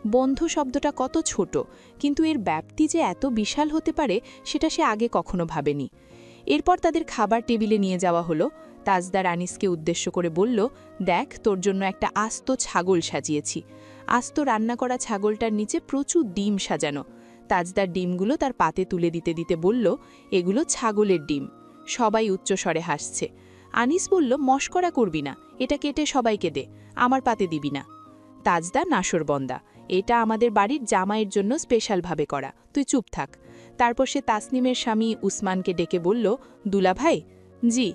বন্ধু শব্দটা কত ছোট, কিন্তু এর ব্যাপ্তি যে এত বিশাল হতে পারে সেটা সে আগে কখনো ভাবেনি। এরপর তাদের খাবার টেবিলে নিয়ে যাওয়া হলো। তাজদার আনিসকে উদ্দেশ্য করে বলল, দেখ, তোর জন্য একটা আস্ত ছাগল সাজিয়েছি। আস্ত রান্না করা ছাগলটার নিচে প্রচুর ডিম সাজানো। তাজদার ডিমগুলো তার পাতে তুলে দিতে দিতে বলল, এগুলো ছাগলের ডিম। সবাই উচ্চস্বরে হাসছে। আনিস বলল, মশকরা করবি না, এটা কেটে সবাইকে দে, আমার পাতে দিবি না। তাজদা নাশরবন্দা, এটা আমাদের বাড়ির জামাইয়ের জন্য স্পেশালভাবে করা, তুই চুপ থাক। তারপর সে তাসনিমের স্বামী উসমানকে ডেকে বলল, দুলা ভাই। জি।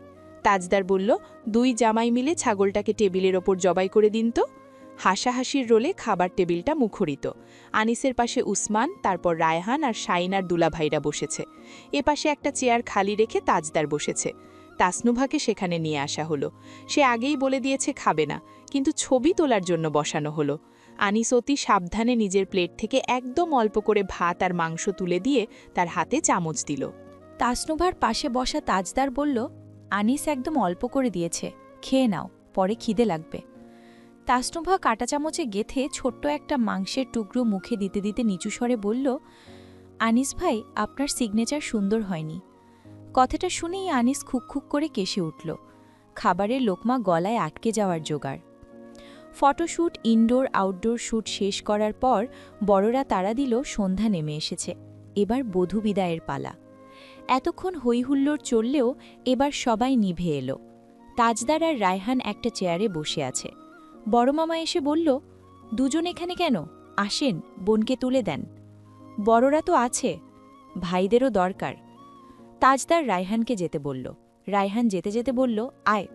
তাজদার বলল, দুই জামাই মিলে ছাগলটাকে টেবিলের ওপর জবাই করে দিন তো। হাসাহাসির রোলে খাবার টেবিলটা মুখরিত। আনিসের পাশে উসমান, তারপর রায়হান আর শাইন আর দুলাভাইরা বসেছে। এপাশে একটা চেয়ার খালি রেখে তাজদার বসেছে। তাসনুভাকে সেখানে নিয়ে আসা হলো। সে আগেই বলে দিয়েছে খাবে না, কিন্তু ছবি তোলার জন্য বসানো হলো। আনিস অতি সাবধানে নিজের প্লেট থেকে একদম অল্প করে ভাত আর মাংস তুলে দিয়ে তার হাতে চামচ দিল। তাসনুভার পাশে বসা তাজদার বলল, আনিস একদম অল্প করে দিয়েছে, খেয়ে নাও, পরে খিদে লাগবে। তাসনুভা কাঁটা চামচে গেথে ছোট্ট একটা মাংসের টুকরো মুখে দিতে দিতে নিচু স্বরে বলল, আনিস ভাই, আপনার সিগনেচার সুন্দর হয়নি। কথাটা শুনেই আনিস খুক করে কেসে উঠল। খাবারের লোকমা গলায় আটকে যাওয়ার জোগাড়। ফটোশ্যুট, ইনডোর আউটডোর শ্যুট শেষ করার পর বড়রা তাড়া দিল সন্ধ্যা নেমে এসেছে। এবার বধূ বিদায়ের পালা। এতক্ষণ হইহুল্লোড় চললেও এবার সবাই নিভে এলো। তাজদার আর রায়হান একটা চেয়ারে বসে আছে। বড় মামা এসে বলল, দুজন এখানে কেন? আসেন, বোনকে তুলে দেন। বড়রা তো আছে, ভাইদেরও দরকার। তাজদার রায়হানকে যেতে বলল। রায়হান যেতে যেতে বলল, আয়।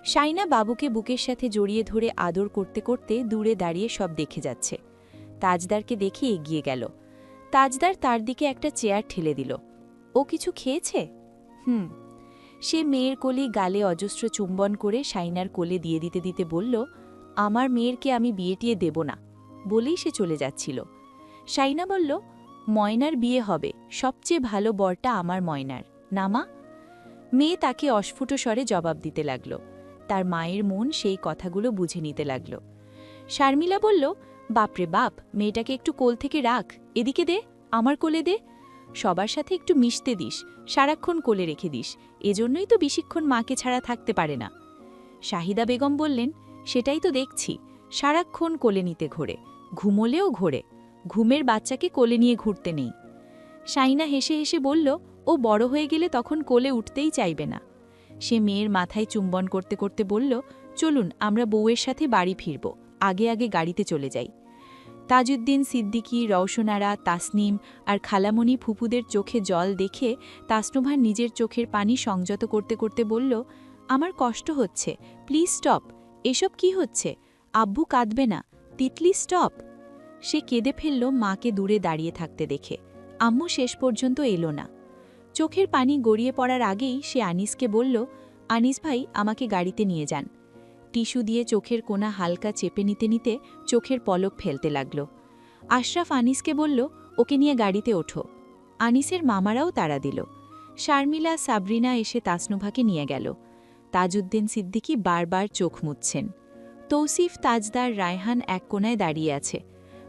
শাইনা বাবুকে বুকের সাথে জড়িয়ে ধরে আদর করতে করতে দূরে দাঁড়িয়ে সব দেখে যাচ্ছে। তাজদারকে দেখে এগিয়ে গেল। তাজদার তার দিকে একটা চেয়ার ঠেলে দিল। ও কিছু খেয়েছে? সে মেয়ের কোলে গালে অজস্র চুম্বন করে শাইনার কোলে দিয়ে দিতে দিতে বলল, আমার মেয়েরকে আমি বিয়ে টিয়ে দেব না, বলেই সে চলে যাচ্ছিল। শাইনা বলল, ময়নার বিয়ে হবে, সবচেয়ে ভালো বরটা আমার ময়নার, না মা? মেয়ে তাকে অস্ফুট স্বরে জবাব দিতে লাগল। তার মায়ের মন সেই কথাগুলো বুঝে নিতে লাগল। শারমিলা বলল, বাপরে বাপ, মেয়েটাকে একটু কোল থেকে রাখ, এদিকে দে, আমার কোলে দে। সবার সাথে একটু মিশতে দিস, সারাক্ষণ কোলে রেখে দিস, এজন্যই তো বেশিক্ষণ মাকে ছাড়া থাকতে পারে না। শাহিদা বেগম বললেন, সেটাই তো দেখছি, সারাক্ষণ কোলে নিতে ঘোরে, ঘুমোলেও ঘোরে, ঘুমের বাচ্চাকে কোলে নিয়ে ঘুরতে নেই। শাইনা হেসে হেসে বলল, ও বড় হয়ে গেলে তখন কোলে উঠতেই চাইবে না। সে মেয়ের মাথায় চুম্বন করতে করতে বলল, চলুন আমরা বউয়ের সাথে বাড়ি ফিরব, আগে আগে গাড়িতে চলে যাই। তাজউদ্দিন সিদ্দিকী, রওশনারা, তাসনিম আর খালামণি ফুপুদের চোখে জল দেখে তাসনুভার নিজের চোখের পানি সংযত করতে করতে বলল, আমার কষ্ট হচ্ছে, প্লিজ স্টপ, এসব কি হচ্ছে? আব্বু কাঁদবে না, তিতলি স্টপ। সে কেঁদে ফেলল মাকে দূরে দাঁড়িয়ে থাকতে দেখে। আম্মু শেষ পর্যন্ত এলো না। চোখের পানি গড়িয়ে পড়ার আগেই সে আনিসকে বলল, আনিস ভাই, আমাকে গাড়িতে নিয়ে যান। টিস্যু দিয়ে চোখের কোণা হালকা চেপে নিতে নিতে চোখের পলক ফেলতে লাগল। আশরাফ আনিসকে বলল, ওকে নিয়ে গাড়িতে ওঠো। আনিসের মামারাও তাড়া দিল। শারমিলা, সাবরিনা এসে তাসনুভাকে নিয়ে গেল। তাজউদ্দিন সিদ্দিকী বারবার চোখ মুছছেন। তৌসিফ, তাজদার, রায়হান এক কোণায় দাঁড়িয়ে আছে।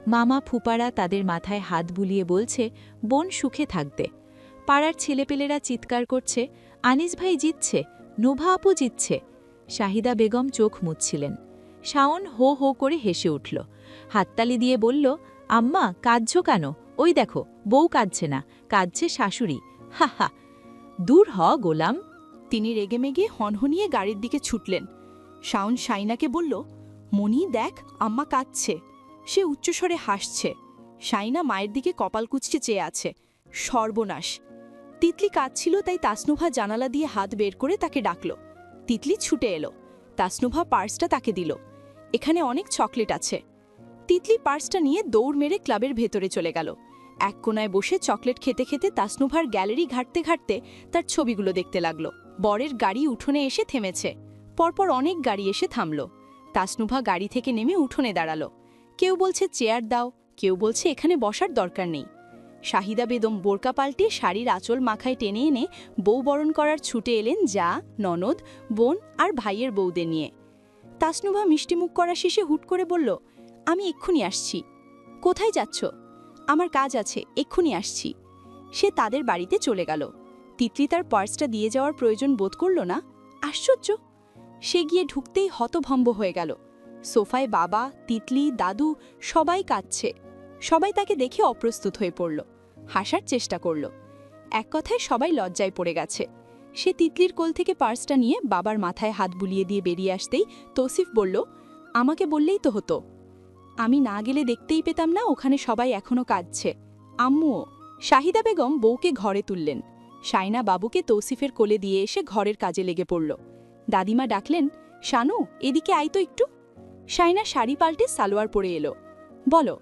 মামা ফুপারা তাদের মাথায় হাত বুলিয়ে বলছে, বোন সুখে থাকবে। পাড়ার ছেলেপেলেরা চিৎকার করছে, আনিস ভাই জিতছে, নোভা আপু জিতছে। শাহিদা বেগম চোখ মুছছিলেন। শাওন হো হো করে হেসে উঠল, হাততালি দিয়ে বলল, আম্মা কাঁদছ কেন? ওই দেখো, বউ কাঁদছে না, কাঁদছে শাশুড়ি, হা হা। দূর হ গোলাম। তিনি রেগেমেগে হনহনিয়ে গাড়ির দিকে ছুটলেন। শাওন শাইনাকে বলল, মনি দেখ, আম্মা কাঁদছে। সে উচ্চস্বরে হাসছে। শাইনা মায়ের দিকে কপাল কুঁচকে চেয়ে আছে। সর্বনাশ! তিতলি কাঁদছিল, তাই তাসনুভা জানালা দিয়ে হাত বের করে তাকে ডাকল। তিতলি ছুটে এলো। তাসনুভা পার্সটা তাকে দিল। এখানে অনেক চকলেট আছে। তিতলি পার্সটা নিয়ে দৌড় মেরে ক্লাবের ভেতরে চলে গেল। এক কোনায় বসে চকলেট খেতে খেতে তাসনুভার গ্যালারি ঘাঁটতে ঘাঁটতে তার ছবিগুলো দেখতে লাগল। বরের গাড়ি উঠোনে এসে থেমেছে। পরপর অনেক গাড়ি এসে থামল। তাসনুভা গাড়ি থেকে নেমে উঠোনে দাঁড়ালো। কেউ বলছে চেয়ার দাও, কেউ বলছে এখানে বসার দরকার নেই। শাহিদা বেগম বোরকা পাল্টে শাড়ির আঁচল মাখায় টেনে এনে বউ বরণ করার ছুটে এলেন যা, ননদ, বোন আর ভাইয়ের বউদের নিয়ে। তাসনুভা মিষ্টিমুখ করা শেষে হুট করে বলল, আমি এক্ষুনি আসছি। কোথায় যাচ্ছ? আমার কাজ আছে, এক্ষুনি আসছি। সে তাদের বাড়িতে চলে গেল। তিতলি তার পার্সটা দিয়ে যাওয়ার প্রয়োজন বোধ করল না। আশ্চর্য! সে গিয়ে ঢুকতেই হতভম্ব হয়ে গেল। সোফায় বাবা, তিতলি, দাদু সবাই কাঁদছে। সবাই তাকে দেখে অপ্রস্তুত হয়ে পড়ল, হাসার চেষ্টা করল। এক কথায় সবাই লজ্জায় পড়ে গেছে। সে তিতলির কোল থেকে পার্সটা নিয়ে বাবার মাথায় হাত বুলিয়ে দিয়ে বেরিয়ে আসতেই তৌসিফ বলল, আমাকে বললেই তো হতো। আমি না গেলে দেখতেই পেতাম না ওখানে সবাই এখনো কাঁদছে। আম্মুও। শাহিদা বেগম বউকে ঘরে তুললেন। শাইনা বাবুকে তৌসিফের কোলে দিয়ে এসে ঘরের কাজে লেগে পড়ল। দাদিমা ডাকলেন, শানু, এদিকে আয় তো একটু। শাইনা শাড়ি পাল্টে সালোয়ার পরে এলো। বলো,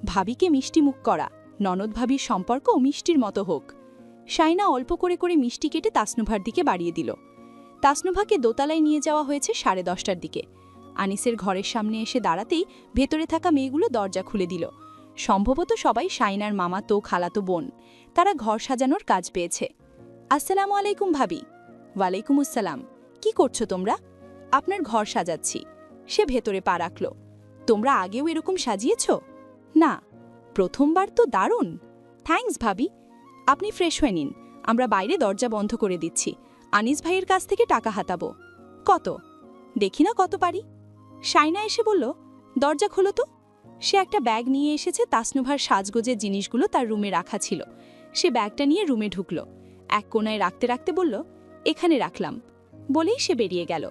ভাবিকে মিষ্টি মুখ করা, ননদ ভাবির সম্পর্ক মিষ্টির মতো হোক। শাইনা অল্প করে করে মিষ্টি কেটে তাসনুভার দিকে বাড়িয়ে দিল। তাসনুভাকে দোতলায় নিয়ে যাওয়া হয়েছে 10:30টার দিকে। আনিসের ঘরের সামনে এসে দাঁড়াতেই ভেতরে থাকা মেয়েগুলো দরজা খুলে দিল। সম্ভবত সবাই শাইনার মামাতো খালাতো বোন। তারা ঘর সাজানোর কাজ পেয়েছে। আসসালামু আলাইকুম ভাবি। ওয়ালাইকুম আসসালাম। কি করছো তোমরা? আপনার ঘর সাজাচ্ছি। সে ভেতরে পা রাখল। তোমরা আগেও এরকম সাজিয়েছ? না, প্রথমবার তো দারুণ। থ্যাঙ্কস ভাবি। আপনি ফ্রেশ হয়ে নিন, আমরা বাইরে দরজা বন্ধ করে দিচ্ছি। আনিস ভাইয়ের কাছ থেকে টাকা হাতাবো। কত? দেখি না কত পারি। শাইনা এসে বলল, দরজা খোলো তো। সে একটা ব্যাগ নিয়ে এসেছে। তাসনুভার সাজগোজের জিনিসগুলো তার রুমে রাখা ছিল। সে ব্যাগটা নিয়ে রুমে ঢুকল। এক কোণায় রাখতে রাখতে বলল, এখানে রাখলাম। বলেই সে বেরিয়ে গেল।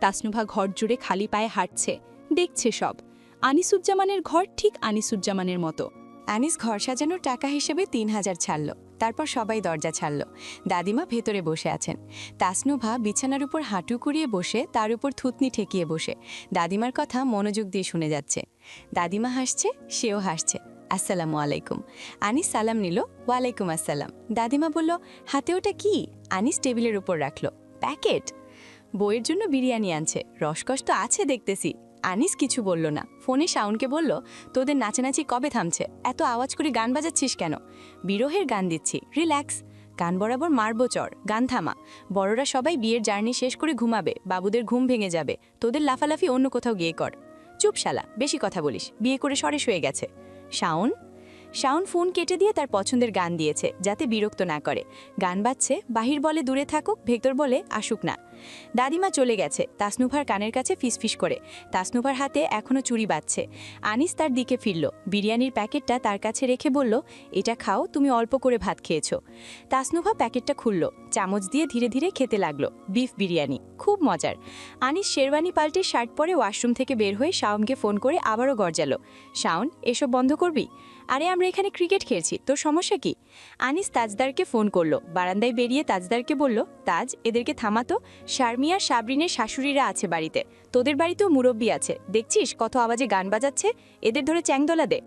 তাসনুভা ঘর জুড়ে খালি পায়ে হাঁটছে, দেখছে সব। আনিসুজ্জামানের ঘর ঠিক আনিসুজ্জামানের মতো। আনিস ঘর সাজানোর টাকা হিসেবে 3000 ছাড়ল। তারপর সবাই দরজা ছাড়ল। দাদিমা ভেতরে বসে আছেন। তাসনুভা বিছানার উপর হাঁটু কুড়িয়ে বসে, তার উপর থুতনি ঠেকিয়ে বসে দাদিমার কথা মনোযোগ দিয়ে শুনে যাচ্ছে। দাদিমা হাসছে, সেও হাসছে। আসসালামু আলাইকুম। আনিস সালাম নিল। ওয়ালাইকুম আসসালাম। দাদিমা বলল, হাতে ওটা কি? আনিস টেবিলের উপর রাখল। প্যাকেট। বইয়ের জন্য বিরিয়ানি আনছে। রসকষ্ট আছে দেখতেছি। আনিস কিছু বলল না। ফোনে শাওনকে বলল, তোদের নাচানাচি কবে থামছে? এত আওয়াজ করে গান বাজাচ্ছিস কেন? বিরহের গান দিচ্ছি, রিল্যাক্স। কান বরাবর মারবো চর, গান থামা। বড়রা সবাই বিয়ের জার্নি শেষ করে ঘুমাবে, বাবুদের ঘুম ভেঙে যাবে। তোদের লাফালাফি অন্য কোথাও গিয়ে কর। চুপ শালা, বেশি কথা বলিস। বিয়ে করে সরেস হয়ে গেছে। শাওন শাওন ফোন কেটে দিয়ে তার পছন্দের গান দিয়েছে, যাতে বিরক্ত না করে। গান বাজছে, বাহির বলে দূরে থাকুক, ভেতর বলে আসুক না। দাদিমা চলে গেছে। তাসনুভার কানের কাছে ফিসফিস করে। তাসনুভার হাতে এখনও চুড়ি বাজছে। আনিস তার দিকে ফিরল। বিরিয়ানির প্যাকেটটা তার কাছে রেখে বলল, এটা খাও, তুমি অল্প করে ভাত খেয়েছো। তাসনুভা প্যাকেটটা খুলল। চামচ দিয়ে ধীরে ধীরে খেতে লাগলো। বিফ বিরিয়ানি, খুব মজার। আনিস শেরওয়ানি পাল্টে শার্ট পরে ওয়াশরুম থেকে বের হয়ে শাওনকে ফোন করে আবারও গর্জালো, শাওন, এসব বন্ধ করবি? আরে আমরা এখানে ক্রিকেট খেলছি, তোর সমস্যা কি? আনিস তাজদারকে ফোন করলো। বারান্দায় বেরিয়ে তাজদারকে বলল, তাজ, এদেরকে থামাতো। শারমিয়া সাবরিনের শাশুড়িরা আছে বাড়িতে। তোদের বাড়িতেও মুরব্বি আছে, দেখছিস কত আওয়াজে গান বাজাচ্ছে। এদের ধরে চ্যাংদোলা দে।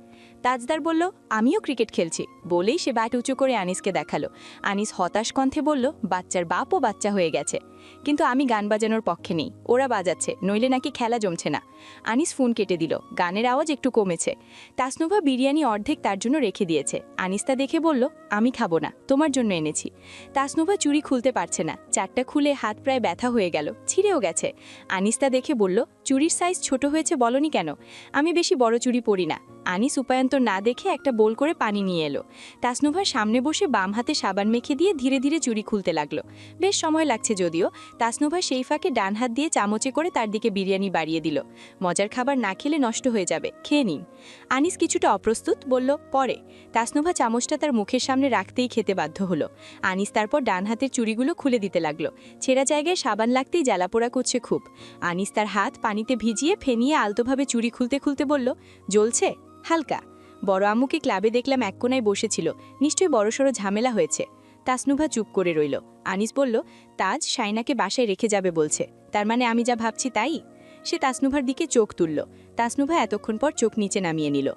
তাজদার বলল, আমিও ক্রিকেট খেলছি। বলেই সে ব্যাট উঁচু করে আনিসকে দেখালো। আনিস হতাশ কণ্ঠে বলল, বাচ্চার বাপও বাচ্চা হয়ে গেছে। কিন্তু আমি গান বাজানোর পক্ষে নেই। ওরা বাজাচ্ছে, নইলে নাকি খেলা জমছে না। আনিস ফোন কেটে দিল। গানের আওয়াজ একটু কমেছে। তাসনুভা বিরিয়ানি অর্ধেক তার জন্য রেখে দিয়েছে। আনিস তা দেখে বলল, আমি খাবো না, তোমার জন্য এনেছি। তাসনুভা চুড়ি খুলতে পারছে না। চারটা খুলে হাত প্রায় ব্যথা হয়ে গেল, ছিঁড়েও গেছে। আনিস তা দেখে বলল, চুড়ির সাইজ ছোট হয়েছে বলনি কেন? আমি বেশি বড় চুড়ি পরি না। আনিস উপায়ন্তর না দেখে একটা বোল করে পানি নিয়ে এলো। তাসনুভার সামনে বসে বাম হাতে সাবান মেখে দিয়ে ধীরে ধীরে চুড়ি খুলতে লাগলো। বেশ সময় লাগছে যদিও। তাসনুভা সেই ফাঁকে ডান হাত দিয়ে চামচে করে তার দিকে বিরিয়ানি বাড়িয়ে দিল। মজার খাবার না খেলে নষ্ট হয়ে যাবে, খেয়ে নিন। আনিস কিছুটা অপ্রস্তুত, বলল, পরে। তাসনুভা চামচটা তার মুখের সামনে রাখতেই খেতে বাধ্য হলো। আনিস তারপর ডান হাতের চুড়িগুলো খুলে দিতে লাগলো। ছেঁড়া জায়গায় সাবান লাগতেই জ্বালাপোড়া করছে খুব। আনিস তার হাত পানিতে ভিজিয়ে ফেনিয়ে আলতোভাবে চুড়ি খুলতে খুলতে বলল, জ্বলছে? হালকা। বড় আম্মুকে ক্লাবে দেখলাম এক কোনায় বসেছিল, নিশ্চয়ই বড়সড় ঝামেলা হয়েছে। তাসনুভা চুপ করে রইল। আনিস বলল, তাজ শাইনাকে বাসায় রেখে যাবে বলছে, তার মানে আমি যা ভাবছি তাই? সে তাসনুভার দিকে চোখ তুলল। তাসনুভা এতক্ষণ পর চোখ নিচে নামিয়ে নিল।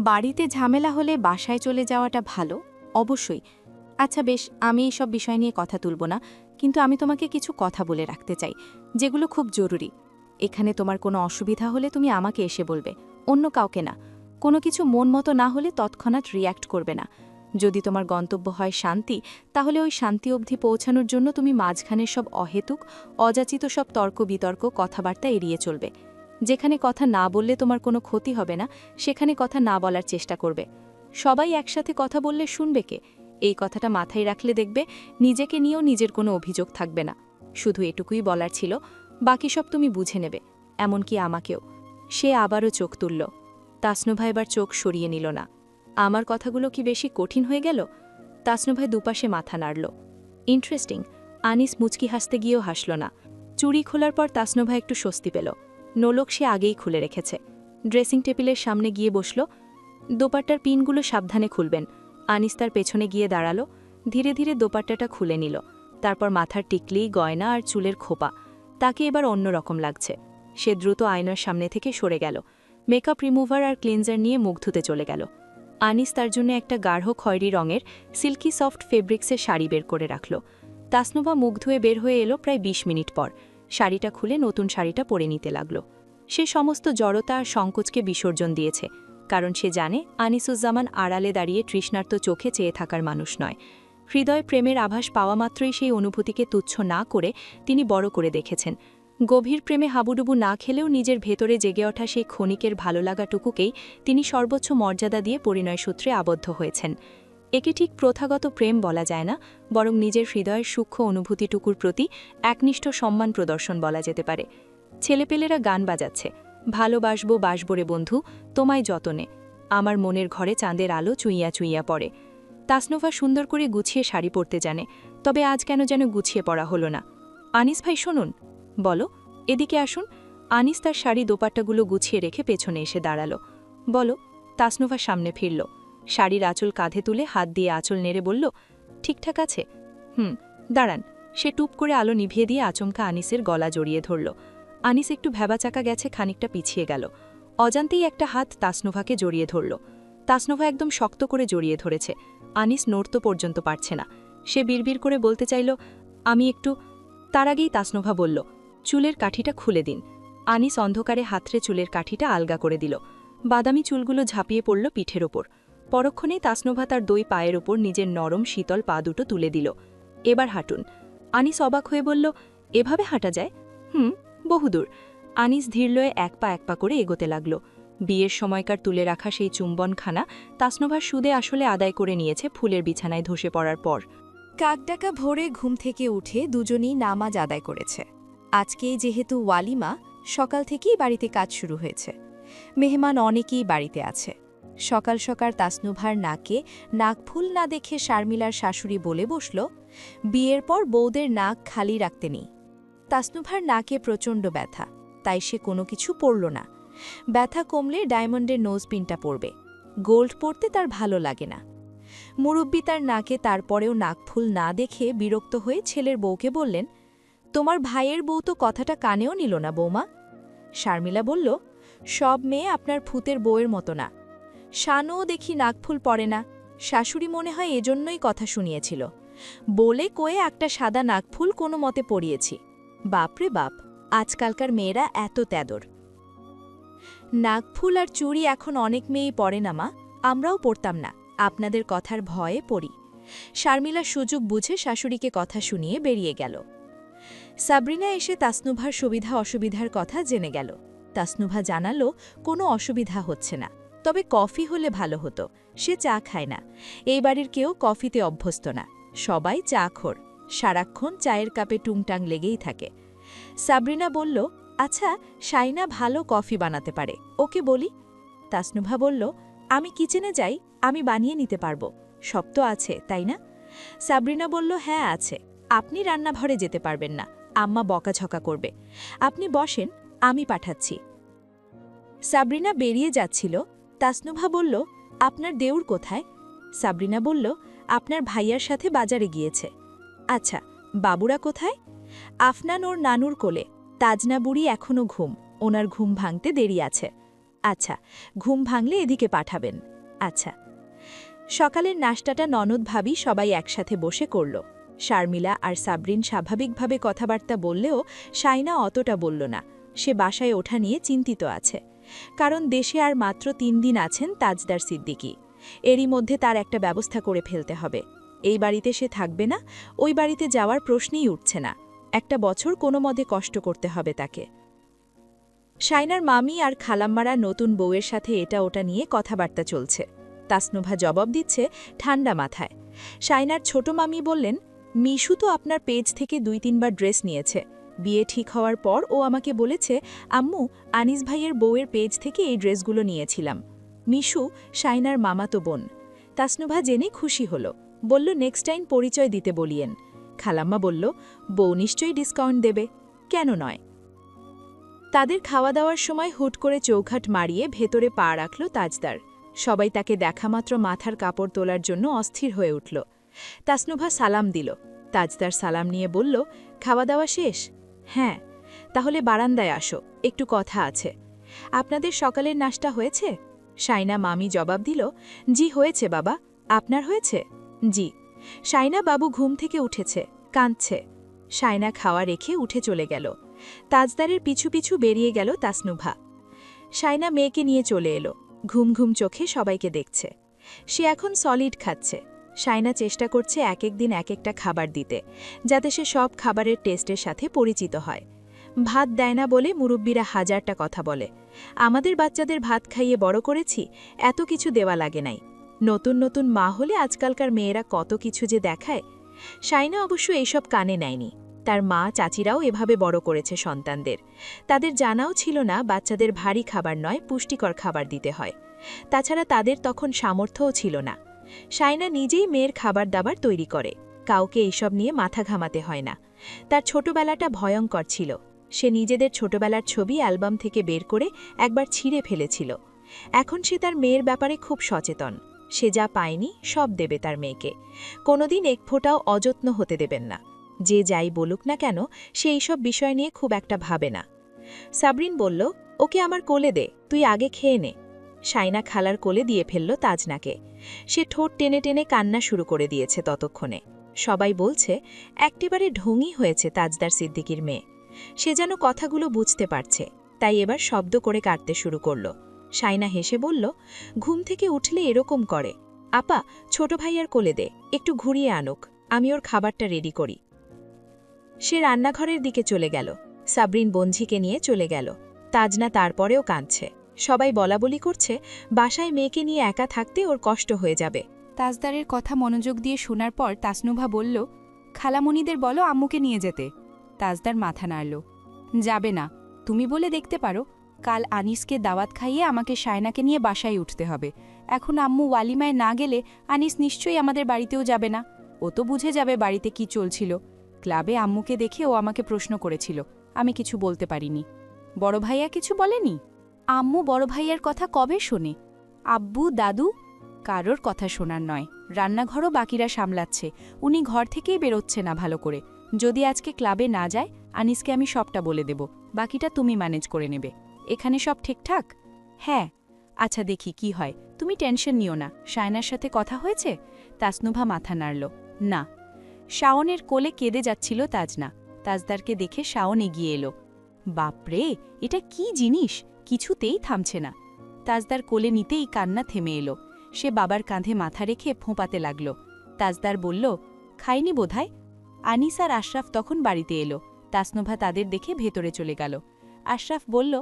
বাড়িতে ঝামেলা হলে বাসায় চলে যাওয়াটা ভালো, অবশ্যই। আচ্ছা বেশ, আমি এইসব বিষয় নিয়ে কথা তুলব না, কিন্তু আমি তোমাকে কিছু কথা বলে রাখতে চাই, যেগুলো খুব জরুরি। এখানে তোমার কোনো অসুবিধা হলে তুমি আমাকে এসে বলবে, অন্য কাউকে না। কোনো কিছু মন মতো না হলে তৎক্ষণাৎ রিয়্যাক্ট করবে না। যদি তোমার গন্তব্য হয় শান্তি, তাহলে ওই শান্তি অবধি পৌঁছানোর জন্য তুমি মাঝখানের সব অহেতুক অযাচিত সব তর্ক বিতর্ক কথাবার্তা এড়িয়ে চলবে। যেখানে কথা না বললে তোমার কোনো ক্ষতি হবে না, সেখানে কথা না বলার চেষ্টা করবে। সবাই একসাথে কথা বললে শুনবে কে? এই কথাটা মাথায় রাখলে দেখবে নিজেকে নিয়েও নিজের কোনো অভিযোগ থাকবে না। শুধু এটুকুই বলার ছিল, বাকি সব তুমি বুঝে নেবে, এমনকি আমাকেও। সে আবারও চোখ তুলল। তাসনুভা এবার চোখ সরিয়ে নিল না। আমার কথাগুলো কি বেশি কঠিন হয়ে গেল? তাসনুভাই দুপাশে মাথা নাড়ল। ইন্টারেস্টিং। আনিস মুচকি হাসতে গিয়েও হাসল না। চুড়ি খোলার পর তাসনুভা একটু স্বস্তি পেল। নোলক সে আগেই খুলে রেখেছে। ড্রেসিং টেবিলের সামনে গিয়ে বসল। দোপাট্টার পিনগুলো সাবধানে খুলবেন। আনিস তার পেছনে গিয়ে দাঁড়ালো। ধীরে ধীরে দোপাট্টাটা খুলে নিল। তারপর মাথার টিকলি, গয়না আর চুলের খোপা। তাকে এবার অন্যরকম লাগছে। সে দ্রুত আয়নার সামনে থেকে সরে গেল। মেকআপ রিমুভার আর ক্লিনজার নিয়ে মুখ ধুতে চলে গেল। আনিস তার জন্য একটা গাঢ় খয়েরি রঙের সিল্কি সফট ফেব্রিক্সের শাড়ি বের করে রাখল। তাসনুভা মুখ ধুয়ে বের হয়ে এলো প্রায় ২০ মিনিট পর। শাড়িটা খুলে নতুন শাড়িটা পরে নিতে লাগল। সে সমস্ত জড়তা আর সংকোচকে বিসর্জন দিয়েছে, কারণ সে জানে আনিসুজ্জামান আড়ালে দাঁড়িয়ে তৃষ্ণার্ত চোখে চেয়ে থাকার মানুষ নয়। হৃদয় প্রেমের আভাস পাওয়া মাত্রই সেই অনুভূতিকে তুচ্ছ না করে তিনি বড় করে দেখেছেন। গভীর প্রেমে হাবুডুবু না খেলেও নিজের ভেতরে জেগে ওঠা সেই ক্ষণিকের ভালো লাগাটুকুকেই তিনি সর্বোচ্চ মর্যাদা দিয়ে পরিণয়সূত্রে আবদ্ধ হয়েছেন। একে ঠিক প্রথাগত প্রেম বলা যায় না, বরং নিজের হৃদয়ের সূক্ষ্ম অনুভূতিটুকুর প্রতি একনিষ্ঠ সম্মান প্রদর্শন বলা যেতে পারে। ছেলেপেলেরা গান বাজাচ্ছে, ভালোবাসবো বাসবো রে বন্ধু, তোমায় যতনে, আমার মনের ঘরে চাঁদের আলো চুইয়া চুইয়া পড়ে। তাসনুভা সুন্দর করে গুছিয়ে শাড়ি পরতে জানে, তবে আজ কেন যেন গুছিয়ে পড়া হলো না। আনিস ভাই শুনুন। বলো, এদিকে আসুন। আনিস তার শাড়ি দোপাট্টাগুলো গুছিয়ে রেখে পেছনে এসে দাঁড়ালো। বলো। তাসনুভা সামনে ফিরল। শাড়ির আঁচল কাঁধে তুলে হাত দিয়ে আঁচল নেড়ে বলল, ঠিকঠাক আছে? দাঁড়ান। সে টুপ করে আলো নিভিয়ে দিয়ে আচমকা আনিসের গলা জড়িয়ে ধরল। আনিস একটু ভ্যাবাচাকা গেছে, খানিকটা পিছিয়ে গেল। অজান্তেই একটা হাত তাসনুভাকে জড়িয়ে ধরল। তাসনুভা একদম শক্ত করে জড়িয়ে ধরেছে। আনিস নড়তে পর্যন্ত পারছে না। সে বিড়বিড় করে বলতে চাইল, আমি একটু। তার আগেই তাসনুভা বলল, চুলের কাঠিটা খুলে দিন। আনিস অন্ধকারে হাতড়ে চুলের কাঠিটা আলগা করে দিল। বাদামি চুলগুলো ঝাঁপিয়ে পড়ল পিঠের ওপর। পরক্ষণেই তাসনুভা তার ২ পায়ের ওপর নিজের নরম শীতল পা দুটো তুলে দিল। এবার হাঁটুন। আনিস অবাক হয়ে বলল, এভাবে হাঁটা যায়? বহুদূর। আনিস ধীরলয়ে এক পা করে এগোতে লাগল। বিয়ের সময়কার তুলে রাখা সেই চুম্বনখানা তাসনুভার সুদে আসলে আদায় করে নিয়েছে ফুলের বিছানায় ধসে পড়ার পর। কাকডাকা ভোরে ঘুম থেকে উঠে দুজনেই নামাজ আদায় করেছে। আজকেই যেহেতু ওয়ালিমা, সকাল থেকেই বাড়িতে কাজ শুরু হয়েছে। মেহমান অনেকেই বাড়িতে আছে। সকাল সকাল তাসনুভার নাকে নাকফুল না দেখে শারমিলার শাশুড়ি বলে বসল, বিয়ের পর বউদের নাক খালি রাখতে নেই। তাসনুভার নাকে প্রচণ্ড ব্যথা, তাই সে কোনো কিছু পরল না। ব্যথা কমলে ডায়মন্ডের নোজপিনটা পরবে। গোল্ড পরতে তার ভালো লাগে না। মুরব্বি তার নাকে তারপরেও নাকফুল না দেখে বিরক্ত হয়ে ছেলের বউকে বললেন, তোমার ভাইয়ের বউ তো কথাটা কানেও নিল না বৌমা। শারমিলা বলল, সব মেয়ে আপনার ফুতের বউয়ের মতো না। শানও দেখি নাকফুল পরে না। শাশুড়ি মনে হয় এজন্যই কথা শুনিয়েছিল। বলে কয়ে একটা সাদা নাকফুল কোনো মতে পরিয়েছি। বাপরে বাপ, আজকালকার মেয়েরা এত তেদর। নাকফুল আর চুড়ি এখন অনেক মেয়েই পরে না মা, আমরাও পরতাম না, আপনাদের কথার ভয়ে পড়ি। শারমিলা সুযোগ বুঝে শাশুড়িকে কথা শুনিয়ে বেরিয়ে গেল। সাবরিনা এসে তাসনুভার সুবিধা অসুবিধার কথা জেনে গেল। তাসনুভা জানালো কোনো অসুবিধা হচ্ছে না, তবে কফি হলে ভালো হতো। সে চা খায় না। এই বাড়ির কেউ কফিতে অভ্যস্ত না, সবাই চা খোর। সারাক্ষণ চায়ের কাপে টুংটাং লেগেই থাকে। সাবরিনা বলল, আচ্ছা শাইনা ভালো কফি বানাতে পারে, ওকে বলি। তাসনুভা বলল, আমি কিচেনে যাই, আমি বানিয়ে নিতে পারবো। সব তো আছে, তাই না? সাবরিনা বলল, হ্যাঁ আছে। আপনি রান্নাঘরে যেতে পারবেন না, আম্মা বকাঝকা করবে। আপনি বসেন, আমি পাঠাচ্ছি। সাবরিনা বেরিয়ে যাচ্ছিল। তাসনুভা বলল, আপনার দেউর কোথায়? সাবরিনা বলল, আপনার ভাইয়ার সাথে বাজারে গিয়েছে। আচ্ছা, বাবুরা কোথায়? আফনান ওর নানুর কোলে। তাজনা বুড়ি এখনও ঘুম, ওনার ঘুম ভাঙতে দেরি আছে। আচ্ছা, ঘুম ভাঙলে এদিকে পাঠাবেন। আচ্ছা। সকালের নাশতাটা ননদ ভাবি সবাই একসাথে বসে করল। শারমিলা আর সাবরিন স্বাভাবিকভাবে কথাবার্তা বললেও শাইনা অতটা বলল না। সে বাসায় ওঠা নিয়ে চিন্তিত আছে, কারণ দেশে আর মাত্র ৩ দিন আছেন তাজদার সিদ্দিকী। এরই মধ্যে তার একটা ব্যবস্থা করে ফেলতে হবে। এই বাড়িতে সে থাকবে না, ওই বাড়িতে যাওয়ার প্রশ্নই উঠছে না। একটা বছর কোনো মতে কষ্ট করতে হবে তাকে। শাইনার মামি আর খালাম্মারা নতুন বউয়ের সাথে এটা ওটা নিয়ে কথাবার্তা চলছে। তাসনুভা জবাব দিচ্ছে ঠান্ডা মাথায়। শাইনার ছোট মামি বললেন, মিশু তো আপনার পেজ থেকে ২-৩ বার ড্রেস নিয়েছে। বিয়ে ঠিক হওয়ার পর ও আমাকে বলেছে, আম্মু আনিস ভাইয়ের বউয়ের পেজ থেকে এই ড্রেসগুলো নিয়েছিলাম। মিশু শাইনার মামাতো বোন। তাসনুভা জেনে খুশি হল, বলল নেক্সট টাইম পরিচয় দিতে বলিয়েন। খালাম্মা বলল, বউ নিশ্চয়ই ডিসকাউন্ট দেবে, কেন নয়। তাদের খাওয়া দাওয়ার সময় হুট করে চৌঘাট মারিয়ে ভেতরে পা রাখল তাজদার। সবাই তাকে দেখামাত্র মাথার কাপড় তোলার জন্য অস্থির হয়ে উঠল। তাসনুভা সালাম দিল। তাজদার সালাম নিয়ে বলল, খাওয়া দাওয়া শেষ? হ্যাঁ। তাহলে বারান্দায় আসো, একটু কথা আছে। আপনাদের সকালের নাশতা হয়েছে? শাইনা মামি জবাব দিল, জি হয়েছে বাবা, আপনার হয়েছে? জি। শাইনা বাবু ঘুম থেকে উঠেছে, কাঁদছে। শাইনা খাওয়া রেখে উঠে চলে গেল। তাজদারের পিছু পিছু বেরিয়ে গেল তাসনুভা। শাইনা মেয়েকে নিয়ে চলে এলো, ঘুম ঘুম চোখে সবাইকে দেখছে। সে এখন সলিড খাচ্ছে। শাইনা চেষ্টা করছে এক এক দিন এক একটা খাবার দিতে, যাতে সে সব খাবারের টেস্টের সাথে পরিচিত হয়। ভাত দেয় না বলে মুরব্বীরা হাজারটা কথা বলে। আমাদের বাচ্চাদের ভাত খাইয়ে বড় করেছি, এত কিছু দেওয়া লাগে নাই। নতুন নতুন মা হলে আজকালকার মেয়েরা কত কিছু যে দেখায়। শাইনা অবশ্য এইসব কানে নেয়নি। তার মা চাচিরাও এভাবে বড় করেছে সন্তানদের। তাদের জানাও ছিল না বাচ্চাদের ভারী খাবার নয়, পুষ্টিকর খাবার দিতে হয়। তাছাড়া তাদের তখন সামর্থ্যও ছিল না। শাইনা নিজেই মেয়ের খাবার দাবার তৈরি করে, কাউকে এইসব নিয়ে মাথা ঘামাতে হয় না। তার ছোটবেলাটা ভয়ঙ্কর ছিল। সে নিজেদের ছোটবেলার ছবি অ্যালবাম থেকে বের করে একবার ছিঁড়ে ফেলেছিল। এখন সে তার মেয়ের ব্যাপারে খুব সচেতন। সে যা পায়নি সব দেবে তার মেয়েকে। কোনোদিন এক ফোঁটাও অযত্ন হতে দেবেন না। যে যাই বলুক না কেন, সে এইসব বিষয় নিয়ে খুব একটা ভাবে না। সাবরিন বলল, ওকে আমার কোলে দে, তুই আগে খেয়ে নে। শাইনা খালার কোলে দিয়ে ফেলল তাজনাকে। সে ঠোঁট টেনে টেনে কান্না শুরু করে দিয়েছে ততক্ষণে। সবাই বলছে একেবারে ঢঙই হয়েছে তাজদার সিদ্দিকীর মেয়ে। সে যেন কথাগুলো বুঝতে পারছে, তাই এবার শব্দ করে কাটতে শুরু করল। শাইনা হেসে বলল, ঘুম থেকে উঠলে এরকম করে। আপা, ছোট ভাইয়ার কোলে দে, একটু ঘুরিয়ে আনুক, আমি ওর খাবারটা রেডি করি। সে রান্নাঘরের দিকে চলে গেল। সাবরিন বঞ্ঝিকে নিয়ে চলে গেল। তাজনা তারপরেও কাঁদছে। সবাই বলাবলি করছে বাসায় মেয়েকে নিয়ে একা থাকতে ওর কষ্ট হয়ে যাবে। তাজদারের কথা মনোযোগ দিয়ে শোনার পর তাসনুভা বলল, খালামণিদের বলো আম্মুকে নিয়ে যেতে। তাজদার মাথা নাড়ল, যাবে না। তুমি বলে দেখতে পারো, কাল আনিসকে দাওয়াত খাইয়ে আমাকে শায়নাকে নিয়ে বাসায় উঠতে হবে। এখন আম্মু ওয়ালিমায় না গেলে আনিস নিশ্চয়ই আমাদের বাড়িতেও যাবে না। ও তো বুঝে যাবে বাড়িতে কি চলছিল। ক্লাবে আম্মুকে দেখে ও আমাকে প্রশ্ন করেছিল, আমি কিছু বলতে পারিনি। বড় ভাইয়া কিছু বলেনি? আম্মু বড় ভাইয়ার কথা কবে শোনে? আব্বু দাদু কারোর কথা শোনার নয়। রান্নাঘরও বাকিরা সামলাচ্ছে, উনি ঘর থেকেই বেরোচ্ছে না ভালো করে। যদি আজকে ক্লাবে না যায়, আনিসকে আমি সবটা বলে দেব, বাকিটা তুমি ম্যানেজ করে নেবে। এখানে সব ঠিকঠাক? হ্যাঁ। আচ্ছা দেখি কি হয়, তুমি টেনশন নিও না। শায়নার সাথে কথা হয়েছে? তাসনুভা মাথা নাড়ল, না। শাওনের কোলে কেঁদে যাচ্ছিল তাজনা। তাজদারকে দেখে শাওন এগিয়ে এলো। বাপরে, এটা কি জিনিস, কিছুতেই থামছে না। তাজদার কোলে নিতেই কান্না থেমে এলো। সে বাবার কাঁধে মাথা রেখে ফোঁপাতে লাগল। তাজদার বলল, খাইনি বোধহয়। আনিস আর আশরাফ তখন বাড়িতে এলো। তাসনুভা তাদের দেখে ভেতরে চলে গেল। আশরাফ বলল,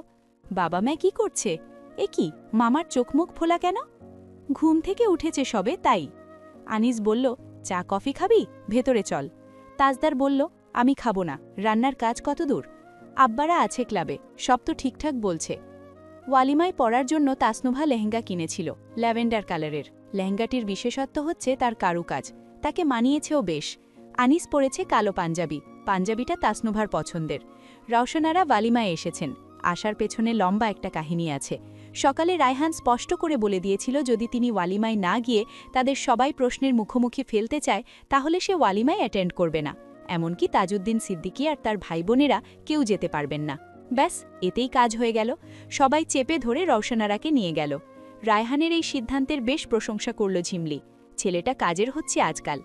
বাবা মা কি করছে? এ কি, মামার চোখ মুখ ফোলা কেন? ঘুম থেকে উঠেছে সবে তাই। আনিস বলল, চা কফি খাবি? ভেতরে চল। তাজদার বলল, আমি খাবো না। রান্নার কাজ কত দূর? আব্বারা আছে ক্লাবে, সব তো ঠিকঠাক বলছে। ওয়ালিমায় পরার জন্য তাসনুভা লেহেঙ্গা কিনেছিল, ল্যাভেন্ডার কালারের। লেহেঙ্গাটির বিশেষত্ব হচ্ছে তার কারুকাজ, তাকে মানিয়েছেও বেশ। আনিস পরেছে কালো পাঞ্জাবি, পাঞ্জাবিটা তাসনুভার পছন্দের। রওশনারা ওয়ালিমায় এসেছেন। আসার পেছনে লম্বা একটা কাহিনী আছে। সকালে রায়হান স্পষ্ট করে বলে দিয়েছিল যদি তিনি ওয়ালিমায় না গিয়ে তাদের সবাই প্রশ্নের মুখোমুখি ফেলতে চায়, তাহলে সে ওয়ালিমায় অ্যাটেন্ড করবে না। এমনকি তাজউদ্দিন সিদ্দিকী আর তার ভাই বোনেরা কেউ যেতে পারবেন না। ব্যাস, এতেই কাজ হয়ে গেল। সবাই চেপে ধরে রওশনারাকে নিয়ে গেল। রায়হানের এই সিদ্ধান্তের বেশ প্রশংসা করল ঝিমলি। ছেলেটা কাজের হচ্ছে আজকাল।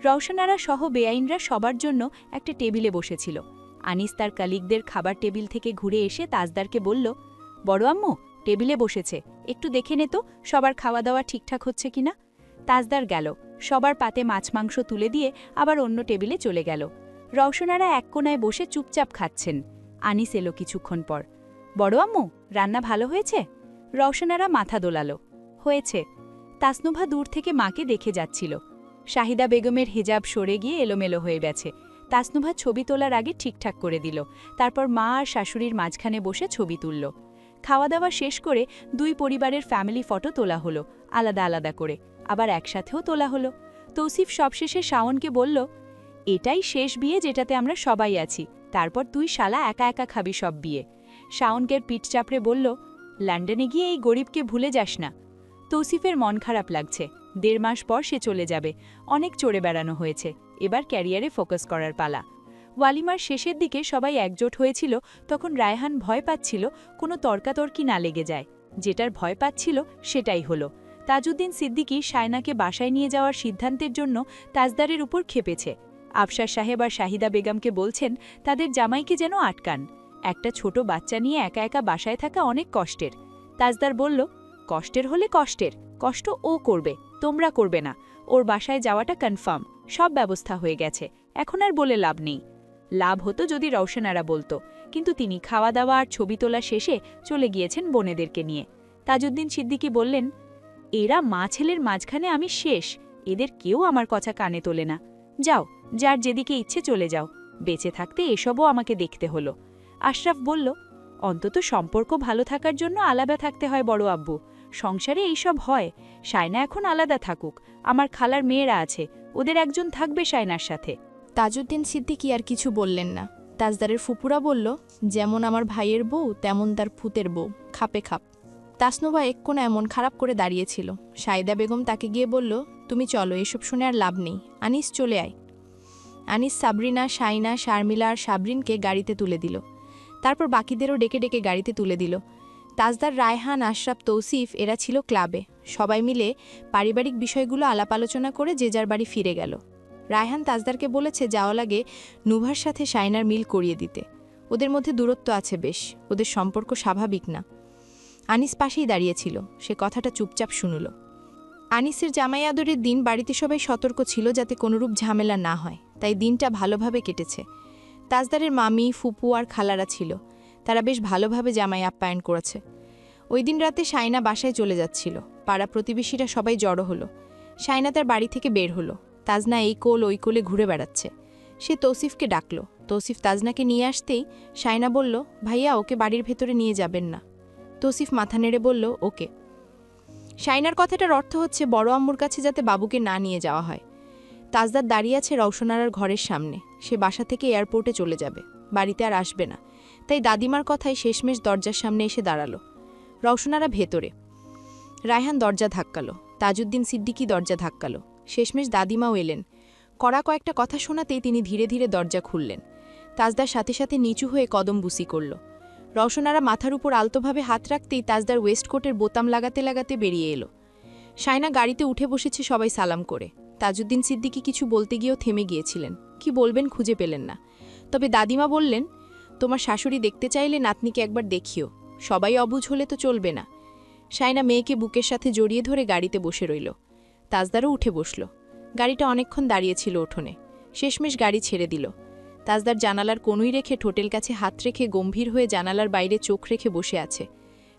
রওশনারা সহ বেআইনরা সবার জন্য একটা টেবিলে বসেছিল। আনিস তার কালিগদের খাবার টেবিল থেকে ঘুরে এসে তাজদারকে বলল, বড় আম্মু টেবিলে বসেছে, একটু দেখে নে তো সবার খাওয়া দাওয়া ঠিকঠাক হচ্ছে কিনা। তাজদার গেল, সবার পাতে মাছ মাংস তুলে দিয়ে আবার অন্য টেবিলে চলে গেল। রওশনারা এক কোনায় বসে চুপচাপ খাচ্ছেন। আনিস এলো কিছুক্ষণ পর। বড় আম্মু, রান্না ভালো হয়েছে? রওশনারা মাথা দোলালো, হয়েছে। তাসনুভা দূর থেকে মাকে দেখে যাচ্ছিল। শাহিদা বেগমের হিজাব সরে গিয়ে এলোমেলো হয়ে গেছে। তাসনুভা ছবি তোলার আগে ঠিকঠাক করে দিল। তারপর মা আর শাশুড়ির মাঝখানে বসে ছবি তুলল। খাওয়া দাওয়া শেষ করে দুই পরিবারের ফ্যামিলি ফটো তোলা হলো, আলাদা আলাদা করে, আবার একসাথেও তোলা হলো। তৌসিফ সবশেষে শাওনকে বলল, এটাই শেষ বিয়ে যেটাতে আমরা সবাই আছি, তারপর তুই শালা একা একা খাবি সব বিয়ে। শাওনকে পিঠ চাপড়ে বলল, লন্ডনে গিয়ে এই গরিবকে ভুলে যাস না। তৌসিফের মন খারাপ লাগছে। 1.5 মাস পর সে চলে যাবে। অনেক চড়ে বেড়ানো হয়েছে, এবার ক্যারিয়ারে ফোকাস করার পালা। ওয়ালিমার শেষের দিকে সবাই একজোট হয়েছিল, তখন রায়হান ভয় পাচ্ছিল কোনো তর্কাতর্কি না লেগে যায়। যেটার ভয় পাচ্ছিল সেটাই হলো, তাজউদ্দিন সিদ্দিকী শায়নাকে বাসায় নিয়ে যাওয়ার সিদ্ধান্তের জন্য তাজদারের উপর ক্ষেপেছে। আফসার সাহেব আর শাহিদা বেগমকে বলছেন তাদের জামাইকে যেন আটকান। একটা ছোট বাচ্চা নিয়ে একা একা বাসায় থাকা অনেক কষ্টের। তাজদার বলল, কষ্টের হলে কষ্টের, কষ্ট ও করবে, তোমরা করবে না। ওর বাসায় যাওয়াটা কনফার্ম, সব ব্যবস্থা হয়ে গেছে, এখন আর বলে লাভ নেই। লাভ হতো যদি রওশনারা বলতো, কিন্তু তিনি খাওয়া দাওয়া আর ছবি তোলা শেষে চলে গিয়েছেন বোনেদেরকে নিয়ে। তাজউদ্দিন সিদ্দিকী বললেন, এরা মা ছেলের মাঝখানে আমি শেষ, এদের কেউ আমার কথা কানে তোলে না। যাও, যার যেদিকে ইচ্ছে চলে যাও, বেঁচে থাকতে এসবও আমাকে দেখতে হলো। আশরাফ বলল, অন্তত সম্পর্ক ভালো থাকার জন্য আলাদা থাকতে হয় বড় আব্বু, সংসারে এইসব হয়। শায়না এখন আলাদা থাকুক, আমার খালার মেয়েরা আছে, ওদের একজন থাকবে শায়নার সাথে। তাজউদ্দিন সিদ্দিকী আর কিছু বললেন না। তাজদারের ফুপুরা বলল, যেমন আমার ভাইয়ের বউ তেমন তার ফুতের বউ, খাপে খাপ। তাসনুভা এক কোণে এমন খারাপ করে দাঁড়িয়েছিল। সাইদা বেগম তাকে গিয়ে বলল, তুমি চলো, এসব শুনে আর লাভ নেই, আনিস চলে আয়। আনিস সাবরিনা, শাইনা, শারমিলা আর সাবরিনকে গাড়িতে তুলে দিল। তারপর বাকিদেরও ডেকে ডেকে গাড়িতে তুলে দিল। তাজদার, রায়হান, আশরাফ, তৌসিফ এরা ছিল ক্লাবে। সবাই মিলে পারিবারিক বিষয়গুলো আলাপ আলোচনা করে যে যার বাড়ি ফিরে গেল। রায়হান তাজদারকে বলেছে যাওয়া লাগে নুভার সাথে শাইনার মিল করিয়ে দিতে। ওদের মধ্যে দূরত্ব আছে বেশ, ওদের সম্পর্ক স্বাভাবিক না। আনিস পাশেই দাঁড়িয়েছিল, সে কথাটা চুপচাপ শুনল। আনিসের জামাই আদরের দিন বাড়িতে সবাই সতর্ক ছিল যাতে কোনোরূপ ঝামেলা না হয়, তাই দিনটা ভালোভাবে কেটেছে। তাজদারের মামি, ফুপু আর খালারা ছিল, তারা বেশ ভালোভাবে জামাই আপ্যায়ন করেছে। ওই দিন রাতে শাইনা বাসায় চলে যাচ্ছিল, পাড়া প্রতিবেশীরা সবাই জড়ো হলো। শাইনা তার বাড়ি থেকে বের হলো, তাজনা এই কোল ওই কোলে ঘুরে বেড়াচ্ছে। সে তৌসিফকে ডাকল। তৌসিফ তাজনাকে নিয়ে আসতেই শাইনা বলল, ভাইয়া ওকে বাড়ির ভেতরে নিয়ে যাবেন না। তৌসিফ মাথা নেড়ে বলল, ওকে। শাইনার কথাটার অর্থ হচ্ছে বড় আম্মুর কাছে যাতে বাবুকে না নিয়ে যাওয়া হয়। তাজদার দাঁড়িয়ে আছে রওশনারার ঘরের সামনে, সে বাসা থেকে এয়ারপোর্টে চলে যাবে, বাড়িতে আর আসবে না। তাই দাদিমার কথায় শেষমেশ দরজার সামনে এসে দাঁড়ালো। রওশনারা ভেতরে। রায়হান দরজা ধাক্কালো, তাজউদ্দিন সিদ্দিকী দরজা ধাক্কালো, শেষমেশ দাদিমাও এলেন। কড়া কয়েকটা কথা শোনাতেই তিনি ধীরে ধীরে দরজা খুললেন। তাজদার সাথে সাথে নিচু হয়ে কদম বুসি করল। রওশনারা মাথার উপর আলতোভাবে হাত রাখতেই তাজদার ওয়েস্টকোটের বোতাম লাগাতে লাগাতে বেরিয়ে এলো। শায়না গাড়িতে উঠে বসেছে সবাই সালাম করে। তাজউদ্দিন সিদ্দিকী কিছু বলতে গিয়েও থেমে গিয়েছিলেন, কি বলবেন খুঁজে পেলেন না। তবে দাদিমা বললেন, তোমার শাশুড়ি দেখতে চাইলে নাতনিকে একবার দেখিও, সবাই অবুঝ হলে তো চলবে না। শায়না মেয়েকে বুকের সাথে জড়িয়ে ধরে গাড়িতে বসে রইল। তাজদারও উঠে বসল। গাড়িটা অনেকক্ষণ দাঁড়িয়েছিল উঠোনে, শেষমেশ গাড়ি ছেড়ে দিল। তাজদার জানালার কোণই রেখে ঠোঁটের কাছে হাত রেখে গম্ভীর হয়ে জানালার বাইরে চোখ রেখে বসে আছে।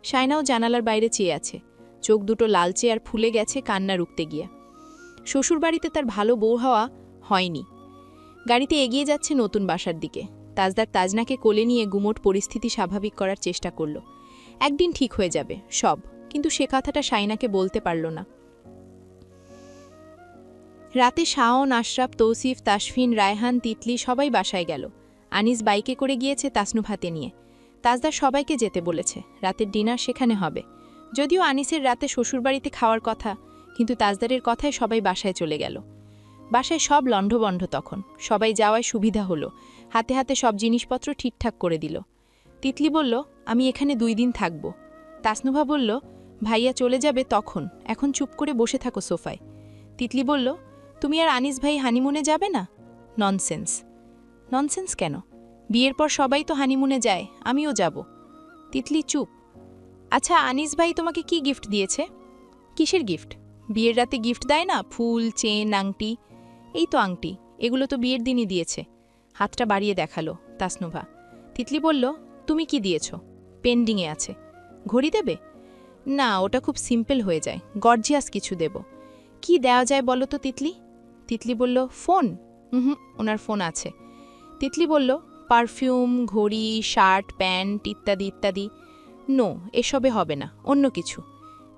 শায়নাও জানালার বাইরে চেয়ে আছে, চোখ দুটো লালচে আর ফুলে গেছে কান্না রুখতে গিয়া। শ্বশুরবাড়িতে তার ভালো বউ হওয়া হয়নি। গাড়িতে এগিয়ে যাচ্ছে নতুন বাসার দিকে। তাজদার তাজনাকে কোলে নিয়ে গুমোট পরিস্থিতি স্বাভাবিক করার চেষ্টা করল। একদিন ঠিক হয়ে যাবে সব, কিন্তু সে কথাটা শায়নাকে বলতে পারল না। রাতে শাওন, আশরাফ, তৌসিফ, তাসফিন, রায়হান, তিতলি সবাই বাসায় গেল। আনিস বাইকে করে গিয়েছে তাসনুভাতে নিয়ে। তাজদার সবাইকে যেতে বলেছে, রাতের ডিনার সেখানে হবে। যদিও আনিসের রাতে শ্বশুরবাড়িতে খাওয়ার কথা, কিন্তু তাজদারের কথায় সবাই বাসায় চলে গেল। বাসায় সব লণ্ডভণ্ড তখন, সবাই যাওয়ায় সুবিধা হলো, হাতে হাতে সব জিনিসপত্র ঠিকঠাক করে দিল। তিতলি বলল, আমি এখানে 2 দিন থাকব। তাসনুভা বলল, ভাইয়া চলে যাবে তখন, এখন চুপ করে বসে থাকো সোফায়। তিতলি বলল, তুমি আর আনিস ভাই হানিমুনে যাবে না? ননসেন্স। ননসেন্স কেন? বিয়ের পর সবাই তো হানিমুনে যায়, আমিও যাব। তিতলি চুপ। আচ্ছা, আনিস ভাই তোমাকে কি গিফট দিয়েছে? কিসের গিফট? বিয়ের রাতে গিফট দেয় না, ফুল, চেন, আংটি? এই তো আংটি, এগুলো তো বিয়ের দিনই দিয়েছে। হাতটা বাড়িয়ে দেখালো তাসনুভা। তিতলি বলল, তুমি কি দিয়েছ? পেন্ডিংয়ে আছে। ঘড়ি দেবে? না, ওটা খুব সিম্পল হয়ে যায়, গর্জিয়াস কিছু দেব। কি দেওয়া যায় বলো তো তিতলি? তিতলি বলল, ফোন। ওনার ফোন আছে। তিতলি বলল, পারফিউম, ঘড়ি, শার্ট, প্যান্ট ইত্যাদি ইত্যাদি। নো, এসবে হবে না, অন্য কিছু।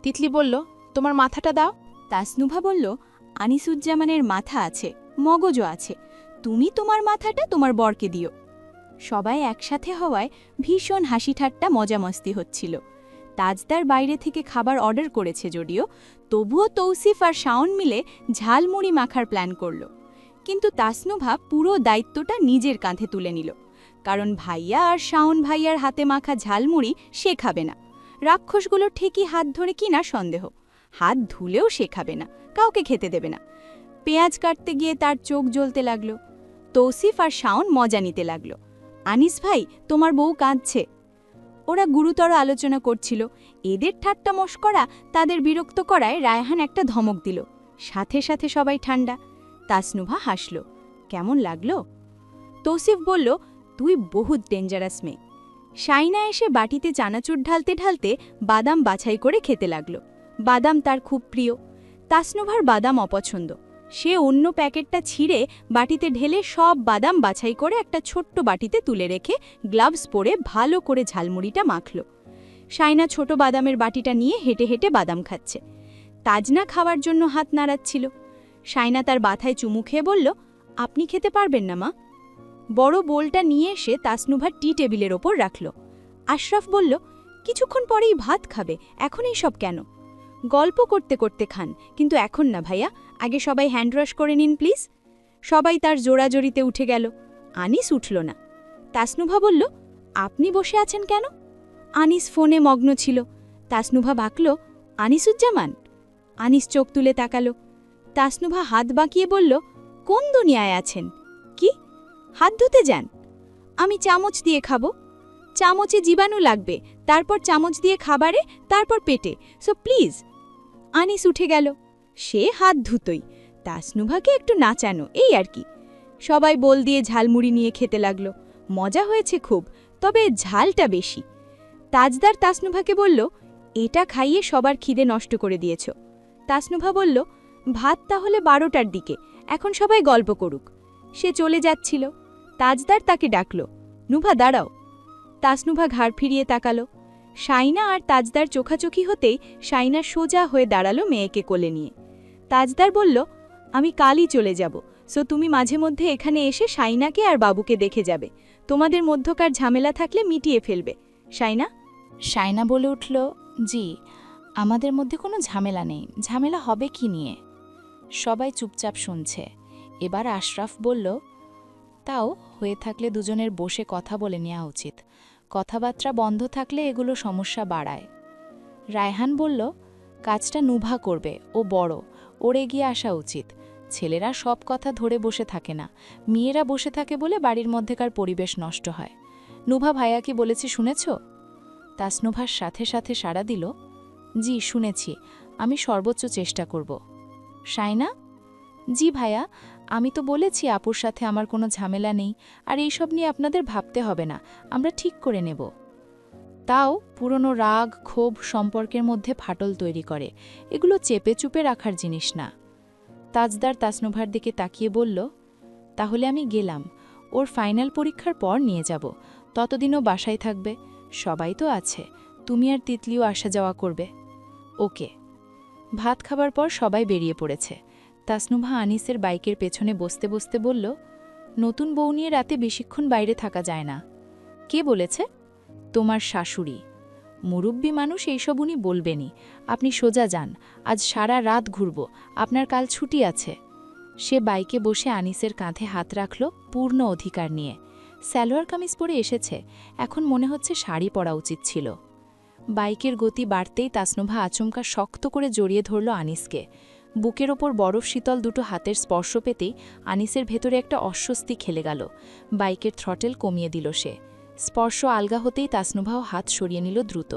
তিতলি বলল, তোমার মাথাটা দাও। তাসনুভা বলল, আনিসুজ্জামানের মাথা আছে, মগজও আছে, তুমি তোমার মাথাটা তোমার বরকে দিও। সবাই একসাথে হওয়ায় ভীষণ হাসি ঠাট্টা মজামস্তি হচ্ছিল। তাজদার বাইরে থেকে খাবার অর্ডার করেছে যদিও, তবুও তৌসিফ আর শাওন মিলে ঝালমুড়ি মাখার প্ল্যান করল। কিন্তু তাসনুভা পুরো দায়িত্বটা নিজের কাঁধে তুলে নিল, কারণ ভাইয়া আর শাওন ভাইয়ার হাতে মাখা ঝালমুড়ি সে খাবে না। রাক্ষসগুলো ঠিকই হাত ধরে কিনা সন্দেহ, হাত ধুলেও সে খাবে না, কাউকে খেতে দেবে না। পেঁয়াজ কাটতে গিয়ে তার চোখ জ্বলতে লাগলো। তৌসিফ আর শাওন মজা নিতে লাগলো। আনিস ভাই, তোমার বউ কাঁদছে। ওরা গুরুতর আলোচনা করছিল। এদের ঠাট্টা মশকরা তাদের বিরক্ত করায় রায়হান একটা ধমক দিল। সাথে সাথে সবাই ঠান্ডা। তাসনুভা হাসল। কেমন লাগলো? তৌসিফ বলল, তুই বহুত ডেঞ্জারাস মেয়ে। শাইনা এসে বাটিতে চানাচুর ঢালতে ঢালতে বাদাম বাছাই করে খেতে লাগল। বাদাম তার খুব প্রিয়। তাসনুভার বাদাম অপছন্দ। সে অন্য প্যাকেটটা ছিঁড়ে বাটিতে ঢেলে সব বাদাম বাছাই করে একটা ছোট্ট বাটিতে তুলে রেখে গ্লাভস পরে ভালো করে ঝালমুড়িটা মাখল। শাইনা ছোট বাদামের বাটিটা নিয়ে হেঁটে হেঁটে বাদাম খাচ্ছে। তাজনা খাওয়ার জন্য হাত নাড়াচ্ছিল। শাইনা তার বাথায় চুমু খেয়ে বলল, আপনি খেতে পারবেন না মা? বড় বোলটা নিয়ে এসে তাসনুভার টি টেবিলের ওপর রাখল। আশরাফ বলল, কিছুক্ষণ পরেই ভাত খাবে, এখন এই সব কেন? গল্প করতে করতে খান, কিন্তু এখন না ভাইয়া, আগে সবাই হ্যান্ড ওয়াশ করে নিন প্লিজ। সবাই তার জোড়াজড়িতে উঠে গেল। আনিস উঠল না। তাসনুভা বলল, আপনি বসে আছেন কেন? আনিস ফোনে মগ্ন ছিল। তাসনুভা বাঁকল, আনিসুজ্জামান? আনিস চোখ তুলে তাকালো। তাসনুভা হাত বাঁকিয়ে বলল, কোন দুনিয়ায় আছেন? কি? হাত ধুতে যান। আমি চামচ দিয়ে খাবো। চামচে জীবাণু লাগবে, তারপর চামচ দিয়ে খাবারে, তারপর পেটে, সো প্লিজ। আনিস উঠে গেল। সে হাত ধুতোই, তাসনুভাকে একটু নাচানো, এই আর কি। সবাই বোল দিয়ে ঝালমুড়ি নিয়ে খেতে লাগল। মজা হয়েছে খুব, তবে ঝালটা বেশি। তাজদার তাসনুভাকে বলল, এটা খাইয়ে সবার খিদে নষ্ট করে দিয়েছ। তাসনুভা বলল, ভাত তাহলে 12টার দিকে, এখন সবাই গল্প করুক। সে চলে যাচ্ছিল। তাজদার তাকে ডাকল, নুভা দাঁড়াও। তাসনুভা ঘাড় ফিরিয়ে তাকালো। শাইনা আর তাজদার চোখাচোখি হতেই শাইনা সোজা হয়ে দাঁড়ালো মেয়েকে কোলে নিয়ে। তাজদার বলল, আমি কালই চলে যাব, সো তুমি মাঝে মধ্যে এখানে এসে শাইনাকে আর বাবুকে দেখে যাবে। তোমাদের মধ্যকার ঝামেলা থাকলে মিটিয়ে ফেলবে। শাইনা? শাইনা বলে উঠল, জি, আমাদের মধ্যে কোনো ঝামেলা নেই, ঝামেলা হবে কি নিয়ে? সবাই চুপচাপ শুনছে। এবার আশরাফ বলল, তাও হয়ে থাকলে দুজনের বসে কথা বলে নেওয়া উচিত। কথাবার্তা বন্ধ থাকলে এগুলো সমস্যা বাড়ায়। রায়হান বলল, কাজটা নুভা করবে, ও বড়, ওর এগিয়ে আসা উচিত। ছেলেরা সব কথা ধরে বসে থাকে না, মেয়েরা বসে থাকে বলে বাড়ির মধ্যেকার পরিবেশ নষ্ট হয়। নুভা ভাইয়া কি বলেছি শুনেছ? তাসনুভার সাথে সাথে সাড়া দিল, জি শুনেছি, আমি সর্বোচ্চ চেষ্টা করব। শাইনা? জি ভাইয়া, আমি তো বলেছি আপুর সাথে আমার কোনো ঝামেলা নেই, আর এইসব নিয়ে আপনাদের ভাবতে হবে না, আমরা ঠিক করে নেব। তাও পুরনো রাগ ক্ষোভ সম্পর্কের মধ্যে ফাটল তৈরি করে, এগুলো চেপে চুপে রাখার জিনিস না। তাজদার তাসনুভার দিকে তাকিয়ে বলল, তাহলে আমি গেলাম, ওর ফাইনাল পরীক্ষার পর নিয়ে যাব, ততদিনও বাসায় থাকবে, সবাই তো আছে, তুমি আর তিতলিও আসা যাওয়া করবে। ওকে। ভাত খাবার পর সবাই বেরিয়ে পড়েছে। তাসনুভা আনিসের বাইকের পেছনে বসতে বসতে বলল, নতুন বউ নিয়ে রাতে বেশিক্ষণ বাইরে থাকা যায় না। কে বলেছে? তোমার শাশুড়ি। মুরব্বী মানুষ এইসব উনি বলবেনই, আপনি সোজা যান, আজ সারা রাত ঘুরব, আপনার কাল ছুটি আছে। সে বাইকে বসে আনিসের কাঁধে হাত রাখল পূর্ণ অধিকার নিয়ে। সালোয়ার কামিজ পরে এসেছে, এখন মনে হচ্ছে শাড়ি পরা উচিত ছিল। বাইকের গতি বাড়তেই তাসনুভা আচমকা শক্ত করে জড়িয়ে ধরল আনিসকে। বুকের ওপর বরফ শীতল দুটো হাতের স্পর্শ পেতেই আনিসের ভেতরে একটা অস্বস্তি খেলে গেল। বাইকের থ্রটেল কমিয়ে দিল সে। স্পর্শ আলগা হতেই তাসনুভাও হাত সরিয়ে নিল দ্রুত।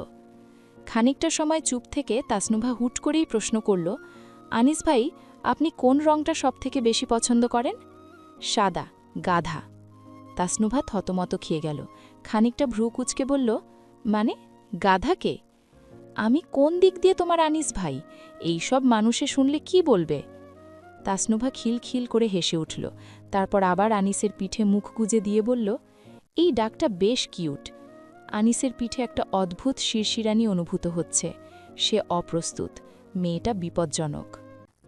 খানিকটা সময় চুপ থেকে তাসনুভা হুট করেই প্রশ্ন করল, আনিস ভাই, আপনি কোন রংটা সবথেকে বেশি পছন্দ করেন? সাদা, গাধা। তাসনুভা থতমত খেয়ে গেল। খানিকটা ভ্রু কুচকে বলল, মানে গাধাকে? আমি কোন দিক দিয়ে তোমার আনিস ভাই? এইসব মানুষে শুনলে কি বলবে? তাসনুভা খিলখিল করে হেসে উঠল, তারপর আবার আনিসের পিঠে মুখ গুজে দিয়ে বলল, এই ডাকটা বেশ কিউট। আনিসের পিঠে একটা অদ্ভুত শিরশিরানি অনুভূত হচ্ছে। সে অপ্রস্তুত, মেয়েটা বিপজ্জনক।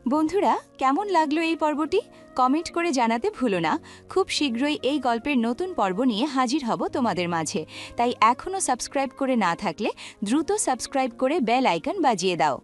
বন্ধুরা, কেমন লাগলো এই পর্বটি? কমেন্ট করে জানাতে ভুলো না। খুব শীঘ্রই এই গল্পের নতুন পর্ব নিয়ে হাজির হব তোমাদের মাঝে, তাই এখনও সাবস্ক্রাইব করে না থাকলে দ্রুত সাবস্ক্রাইব করে বেল আইকন বাজিয়ে দাও।